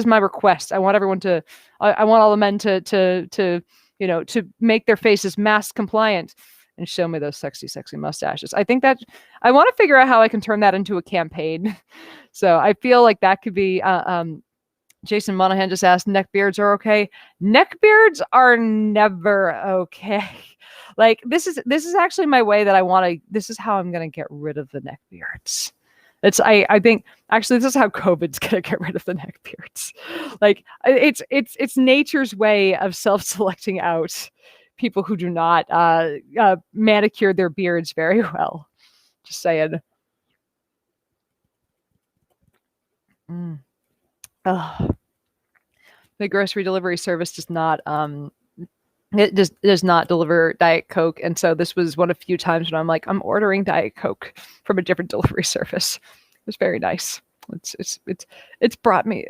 my request. I want everyone to, I want all the men to make their faces mask compliant and show me those sexy mustaches. I think that I want to figure out how I can turn that into a campaign. So I feel like that could be. Jason Monahan just asked, neck beards are okay. Neck beards are never okay. Like, this is actually my way that I want to. This is how I'm gonna get rid of the neck beards. I think actually this is how COVID's gonna get rid of the neck beards. Like, it's nature's way of self-selecting out people who do not manicure their beards very well. Just saying. The grocery delivery service does not does not deliver Diet Coke, and so this was one of the few times when I'm like, I'm ordering Diet Coke from a different delivery service. It was very nice. It's brought me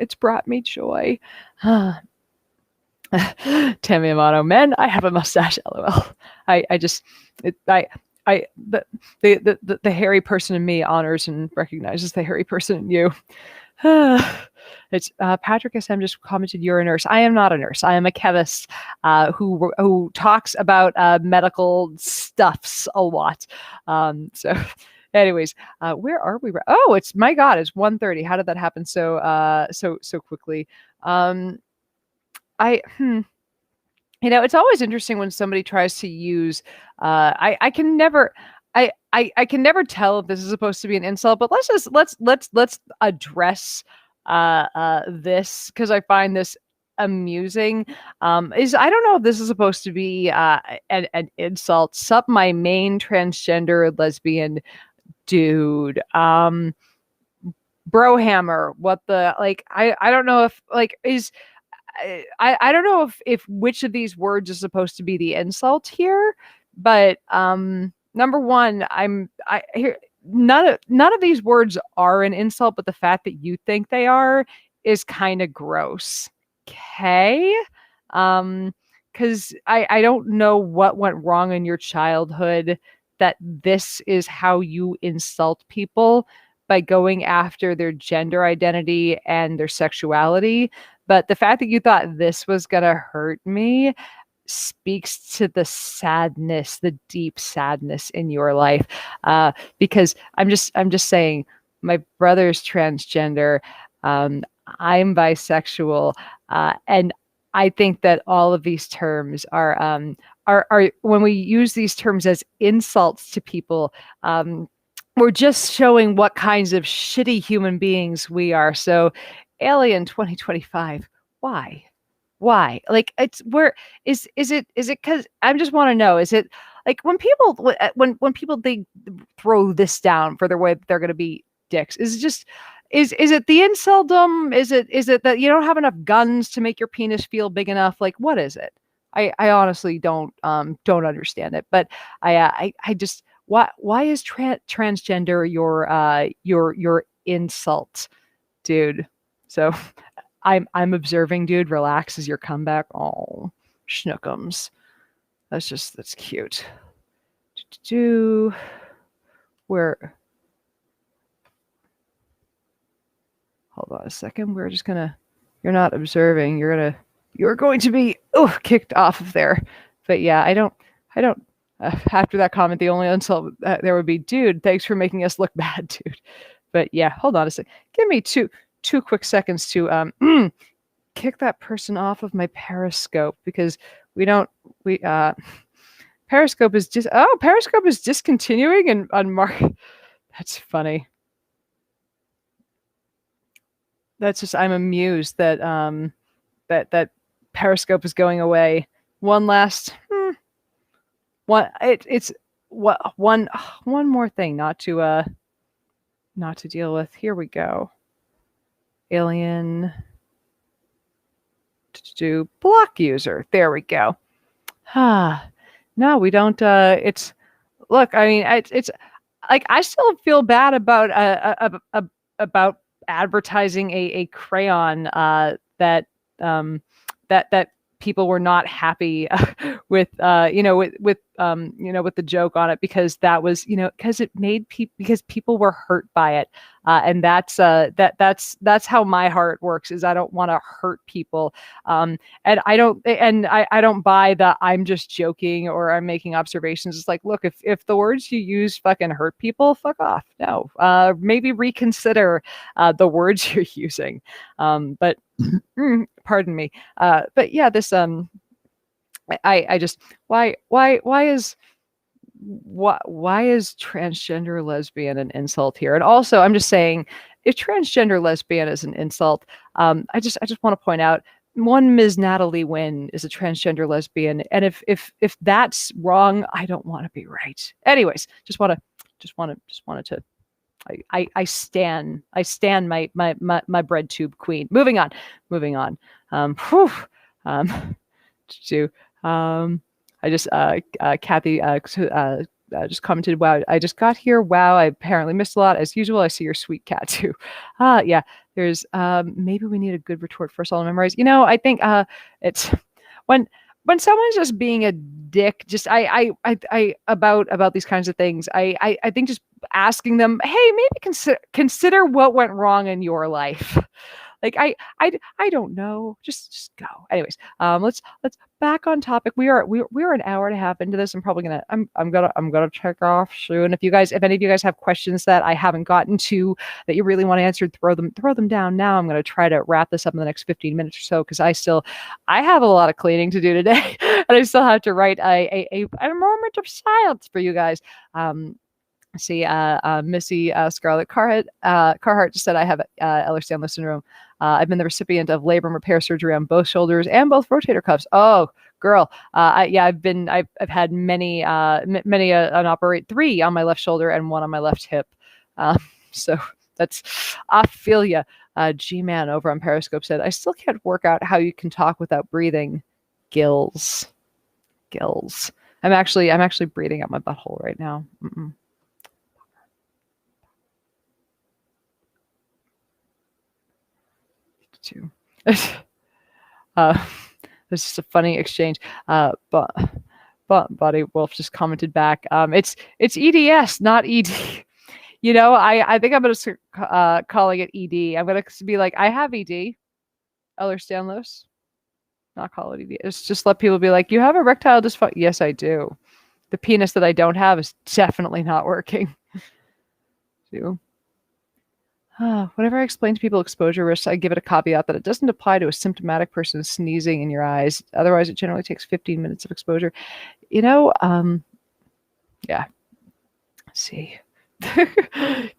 joy. Tammy Amato, men, I have a mustache. LOL. The hairy person in me honors and recognizes the hairy person in you. It's Patrick SM just commented, you're a nurse. I am not a nurse. I am a chemist who talks about medical stuffs a lot. So anyways, where are we? Oh, it's, my God, it's 1:30. How did that happen so quickly? It's always interesting when somebody tries to use I can never tell if this is supposed to be an insult, but let's address this, because I find this amusing. I don't know if this is supposed to be an insult. Sup, my main transgender lesbian dude. Brohammer. What the, like, I don't know if, like, is I don't know if which of these words is supposed to be the insult here, but number one, none of these words are an insult, but the fact that you think they are is kind of gross. Okay? Because I don't know what went wrong in your childhood that this is how you insult people, by going after their gender identity and their sexuality. But the fact that you thought this was going to hurt me speaks to the sadness, the deep sadness in your life. Because I'm just saying, my brother's transgender, I'm bisexual, and I think that all of these terms are when we use these terms as insults to people, we're just showing what kinds of shitty human beings we are. So, Alien 2025, why? Like, it's, where is it because I just want to know, is it like when people they throw this down for their way that they're going to be dicks, is it just is it the inceldom? Is it that you don't have enough guns to make your penis feel big enough? Like, what is it? I honestly don't understand it, but I just, why is transgender your insult, dude? So I'm observing, dude. Relax as your comeback. Oh, schnookums. That's cute. Where? Hold on a second. We're just gonna. You're not observing. You're going to be kicked off of there. But yeah, I don't After that comment, the only insult there would be, dude, thanks for making us look bad, dude. But yeah, hold on a sec. Give me two quick seconds to kick that person off of my Periscope, because we Periscope is just Periscope is discontinuing and on Mark. That's funny. That's just, I'm amused that that Periscope is going away. One last it's one more thing not to deal with. Here we go. Alien to do block user. There we go. No, we don't. It's, look, I mean, it's like, I still feel bad about advertising a crayon that that people were not happy with with the joke on it, because that was, because it made people, because people were hurt by it, and that's how my heart works, is I don't want to hurt people, and I don't buy the I'm just joking or I'm making observations. It's like, look, if the words you use fucking hurt people, fuck off. No, maybe reconsider the words you're using, but pardon me. But yeah, this I just, why is transgender lesbian an insult here? And also, I'm just saying, if transgender lesbian is an insult, I just want to point out, one Ms. Natalie Wynn is a transgender lesbian, and if that's wrong, I don't want to be right. Anyways, just wanted to. I stand my bread tube queen. Moving on. I just Kathy just commented, wow, I just got here. Wow, I apparently missed a lot. As usual, I see your sweet cat too. Yeah, there's maybe we need a good retort first all memorize. I think it's when someone's just being a dick, just I about these kinds of things, I think just asking them, hey, maybe consider what went wrong in your life. Like, I don't know. Just go. Anyways, let's back on topic. We're an hour and a half into this. I'm gonna check off soon. If any of you guys have questions that I haven't gotten to that you really want answered, throw them down now. I'm gonna try to wrap this up in the next 15 minutes or so, because I have a lot of cleaning to do today, and I still have to write a moment of silence for you guys. See, Missy Scarlett Carhart just said, I have Ehlers Danlos Syndrome. I've been the recipient of labor and repair surgery on both shoulders and both rotator cuffs. Oh, girl. I've had many an 3 on my left shoulder and 1 on my left hip. So that's, I feel ya. G-Man over on Periscope said, I still can't work out how you can talk without breathing. Gills. I'm actually breathing out my butthole right now. This is a funny exchange. But Body Wolf just commented back. It's EDS, not ED. I think I'm gonna calling it ED. I'm gonna be like, I have ED, Ehlers Danlos. Not call it ED. It's just let people be like, you have erectile dysfunction. Yes, I do. The penis that I don't have is definitely not working. Whenever I explain to people exposure risks, I give it a caveat that it doesn't apply to a symptomatic person sneezing in your eyes. Otherwise, it generally takes 15 minutes of exposure. Yeah. Let's see.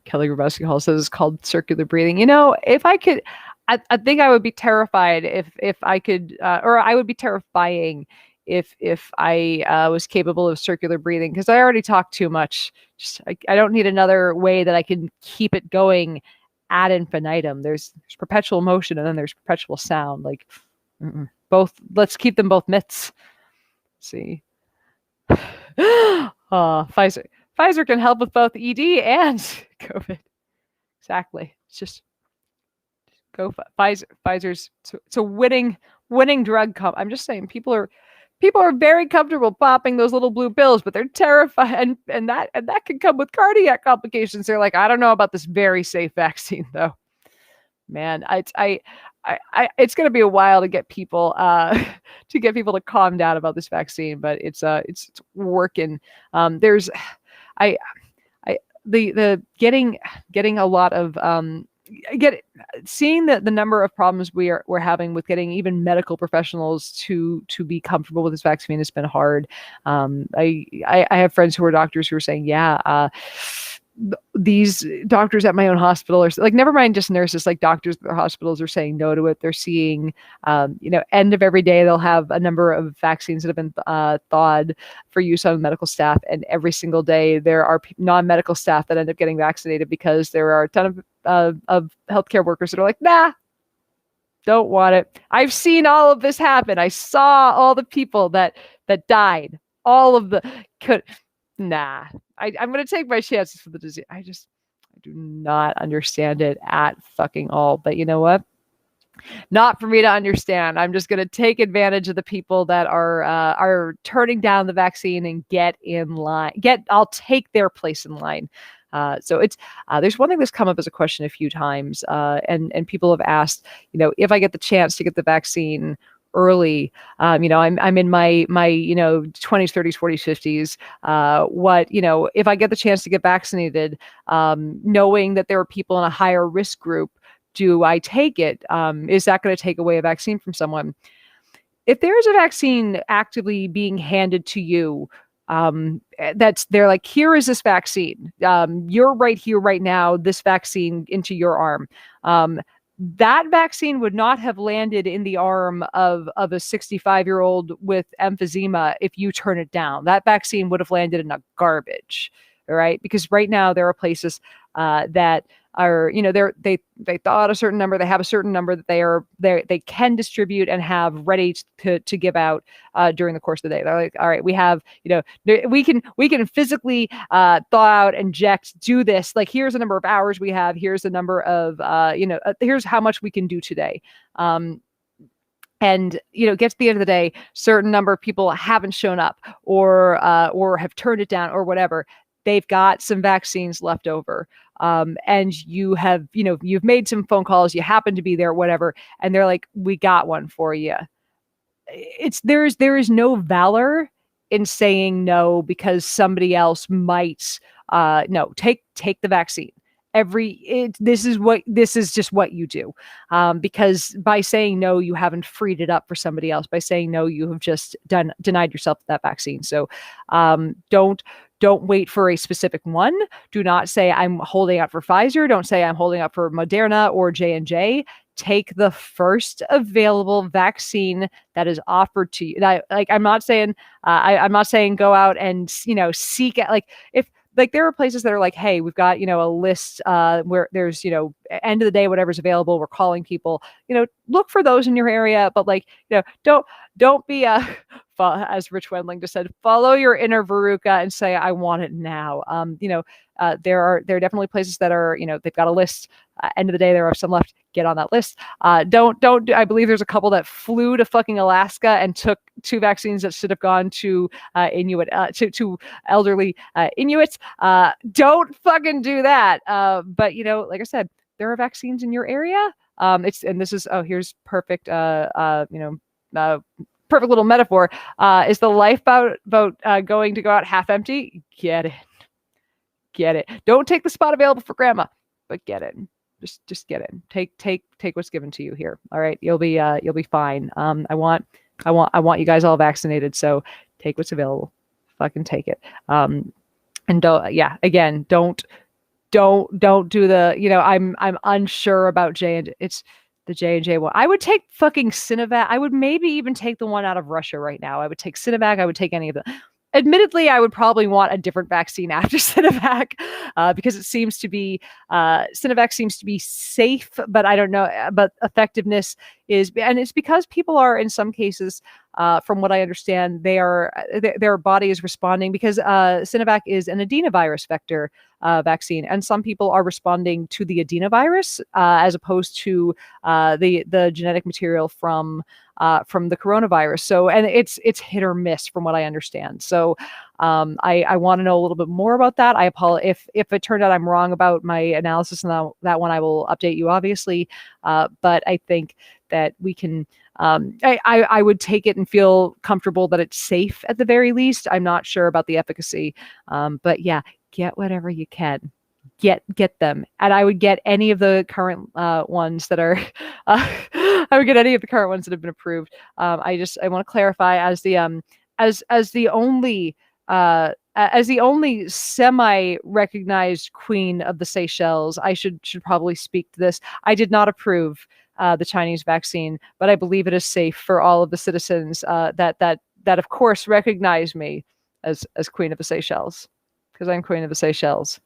Kelly Grabowski Hall says it's called circular breathing. If I could, I think I would be terrified if I could, or I would be terrifying if I was capable of circular breathing, because I already talk too much. I don't need another way that I can keep it going ad infinitum. There's perpetual motion, and then there's perpetual sound. Like, both. Let's keep them both myths. Let's see. Pfizer can help with both ED and COVID. Exactly. It's just go Pfizer. Pfizer's it's a winning drug. I'm just saying, people are very comfortable popping those little blue pills, but they're terrified, and that can come with cardiac complications. They're like, I don't know about this very safe vaccine, though. Man, it's going to be a while to get people to calm down about this vaccine, but it's working. There's I I the getting a lot of get seeing that the number of problems we're having with getting even medical professionals to be comfortable with this vaccine has been hard. I have friends who are doctors who are saying, these doctors at my own hospital are like, never mind just nurses, like doctors at their hospitals are saying no to it. They're seeing, end of every day, they'll have a number of vaccines that have been thawed for use on medical staff. And every single day there are non-medical staff that end up getting vaccinated because there are a ton of healthcare workers that are like, nah, don't want it. I've seen all of this happen. I saw all the people that died, all of the nah, I'm going to take my chances for the disease. I do not understand it at fucking all. But you know what? Not for me to understand. I'm just going to take advantage of the people that are turning down the vaccine and get in line. I'll take their place in line. So it's there's one thing that's come up as a question a few times, and people have asked, if I get the chance to get the vaccine early, I'm in my 20s, 30s, 40s, 50s. What, if I get the chance to get vaccinated, knowing that there are people in a higher risk group, do I take it? Is that going to take away a vaccine from someone? If there's a vaccine actively being handed to you, they're like, here is this vaccine. You're right here, right now, this vaccine into your arm. That vaccine would not have landed in the arm of a 65-year-old with emphysema if you turn it down. That vaccine would have landed in a garbage, all right? Because right now there are places that are, they thaw out a certain number, they have a certain number that they can distribute and have ready to give out during the course of the day. They're like, all right, we have, we can physically thaw out, inject, do this. Like, here's the number of hours we have. Here's the number of, here's how much we can do today. And, get to the end of the day, certain number of people haven't shown up or have turned it down or whatever. They've got some vaccines left over. And you have, you've made some phone calls, you happen to be there, whatever. And they're like, we got one for you. There is no valor in saying no because somebody else might, no, take the vaccine. This is just what you do. Because by saying no, you haven't freed it up for somebody else. By saying no, you have just denied yourself that vaccine. So, don't wait for a specific one. Do not say I'm holding out for Pfizer. Don't say I'm holding out for Moderna or J&J. Take the first available vaccine that is offered to you. I'm not saying go out and seek out, if there are places that are like, hey, we've got a list where there's end of the day whatever's available. We're calling people. Look for those in your area, but don't be as Rich Wendling just said, follow your inner Veruca and say, I want it now. There are definitely places that are, they've got a list. End of the day, there are some left. Get on that list. Don't I believe there's a couple that flew to fucking Alaska and took 2 vaccines that should have gone to Inuit, to elderly Inuits. Don't fucking do that. But like I said, there are vaccines in your area. Here's perfect, perfect little metaphor. Is the lifeboat going to go out half empty? Get it. Don't take the spot available for grandma, but get it. Just get it. Take what's given to you here. All right, you'll be fine. I want you guys all vaccinated. So take what's available. Fucking take it. And don't do the, I'm unsure about J&J. It's the J&J one. I would take fucking Sinovac. I would maybe even take the one out of Russia right now. I would take Sinovac. I would take any of them. Admittedly, I would probably want a different vaccine after Sinovac because it seems to be, Sinovac seems to be safe, but I don't know, but effectiveness and it's because people are, in some cases, from what I understand, their body is responding because Sinovac is an adenovirus vector vaccine, and some people are responding to the adenovirus as opposed to the genetic material from the coronavirus. So, and it's hit or miss from what I understand. So, I want to know a little bit more about that. I apologize if it turned out I'm wrong about my analysis on that one. I will update you, obviously. But I think that we can. I would take it and feel comfortable that it's safe at the very least. I'm not sure about the efficacy, but yeah, get whatever you can. Get them, and I would get any of the current ones that are. I would get any of the current ones that have been approved. I want to clarify as the only semi-recognized queen of the Seychelles, I should probably speak to this. I did not approve the Chinese vaccine, but I believe it is safe for all of the citizens that of course recognize me as queen of the Seychelles, because I'm queen of the Seychelles.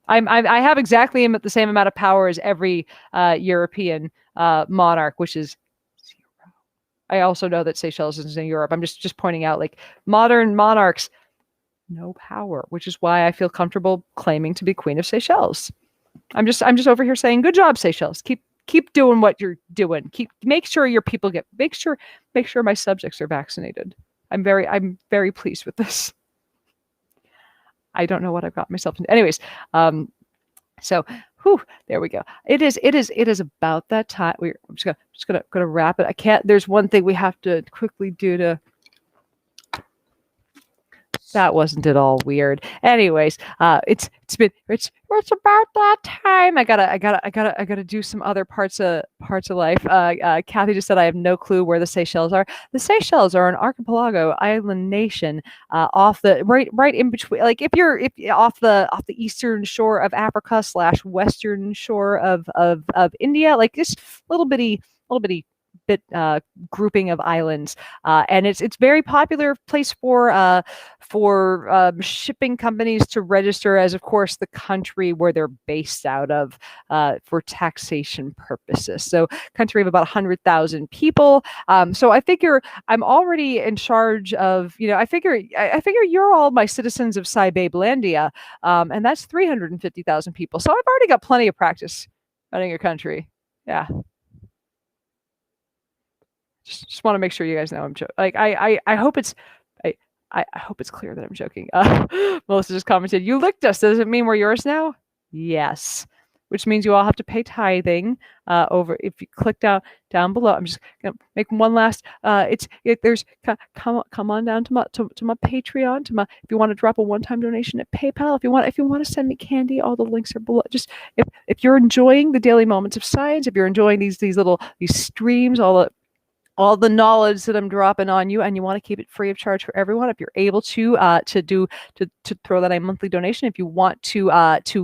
I have exactly the same amount of power as every European monarch, which is 0. I also know that Seychelles is in Europe. I'm just pointing out, like, modern monarchs, no power, which is why I feel comfortable claiming to be queen of Seychelles. I'm just over here saying, good job, Seychelles. Keep doing what you're doing. Make sure your people make sure my subjects are vaccinated. I'm very pleased with this. I don't know what I've got myself into. Anyways, so there we go. It is about that time. I'm just gonna wrap it. I can't. There's one thing we have to quickly do to. That wasn't at all weird. Anyways, it's about that time. I gotta do some other parts of life. Kathy just said I have no clue where the Seychelles are. The Seychelles are an archipelago island nation off the right in between. Like if off the eastern shore of Africa / western shore of India, like this little bitty grouping of islands, and it's very popular place for shipping companies to register as, of course, the country where they're based out of for taxation purposes. So, country of about 100,000 people. So I figure I'm already in charge of. I figure you're all my citizens of Cybablandia, and that's 350,000 people. So I've already got plenty of practice running your country. Yeah. Just want to make sure you guys know I'm joking. Like I hope it's I hope it's clear that I'm joking. Melissa just commented, "You licked us. Does it mean we're yours now?" Yes, which means you all have to pay tithing. Over if you click down below. I'm just gonna make one last. There's come on down to my Patreon. If you want to drop a one-time donation at PayPal. If you want to send me candy, all the links are below. Just if you're enjoying the daily moments of science, if you're enjoying these streams, all the knowledge that I'm dropping on you, and you want to keep it free of charge for everyone, if you're able to throw that a monthly donation, if you want to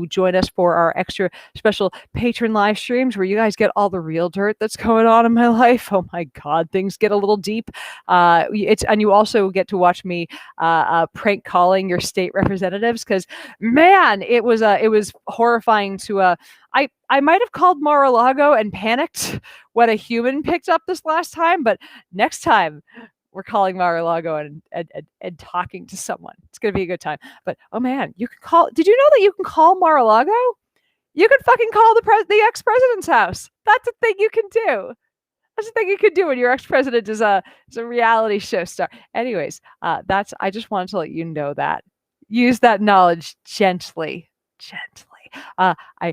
join us for our extra special patron live streams where you guys get all the real dirt that's going on in my life. Oh my God, things get a little deep. And you also get to watch me prank calling your state representatives, because man, it was horrifying to I might have called Mar-a-Lago and panicked when a human picked up this last time, but next time we're calling Mar-a-Lago and talking to someone. It's going to be a good time. But oh man, you can call. Did you know that you can call Mar-a-Lago? You can fucking call the ex-president's house. That's a thing you can do. That's the thing you can do when your ex-president is a reality show star. Anyways, I just wanted to let you know that. Use that knowledge gently. I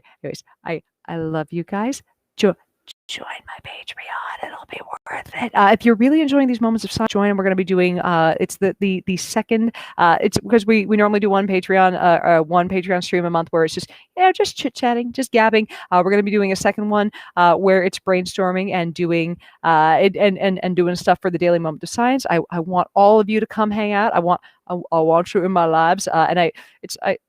love you guys. Join my Patreon. It'll be worth it. If you're really enjoying these moments of silence, join. And we're going to be doing it's the second. It's because we normally do one Patreon stream a month where it's just chit chatting, just gabbing. We're going to be doing a second one where it's brainstorming and doing and doing stuff for the daily moment of science. I want all of you to come hang out. I want you in my labs, and I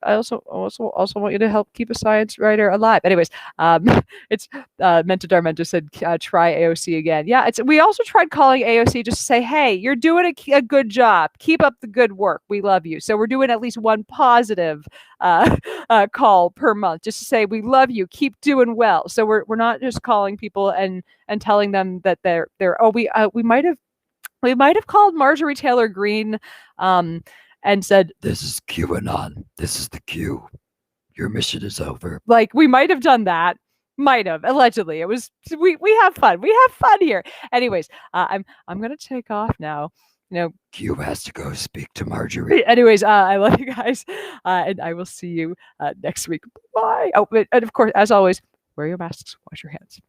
also want you to help keep a science writer alive. Anyways, it's Menta Darmenta said try AOC again. Yeah, we also tried calling AOC just to say, hey, you're doing a good job. Keep up the good work. We love you. So we're doing at least one positive call per month just to say we love you, keep doing well. So we're not just calling people and telling them that they're we might have called Marjorie Taylor Greene and said, this is QAnon, this is the Q, your mission is over. Like, we might have done that. Might have, allegedly. It was we have fun. We have fun here. Anyways, I'm gonna take off now. Q has to go speak to Marjorie. Anyways, I love you guys, and I will see you next week. Bye. Oh, and of course, as always, wear your masks, wash your hands.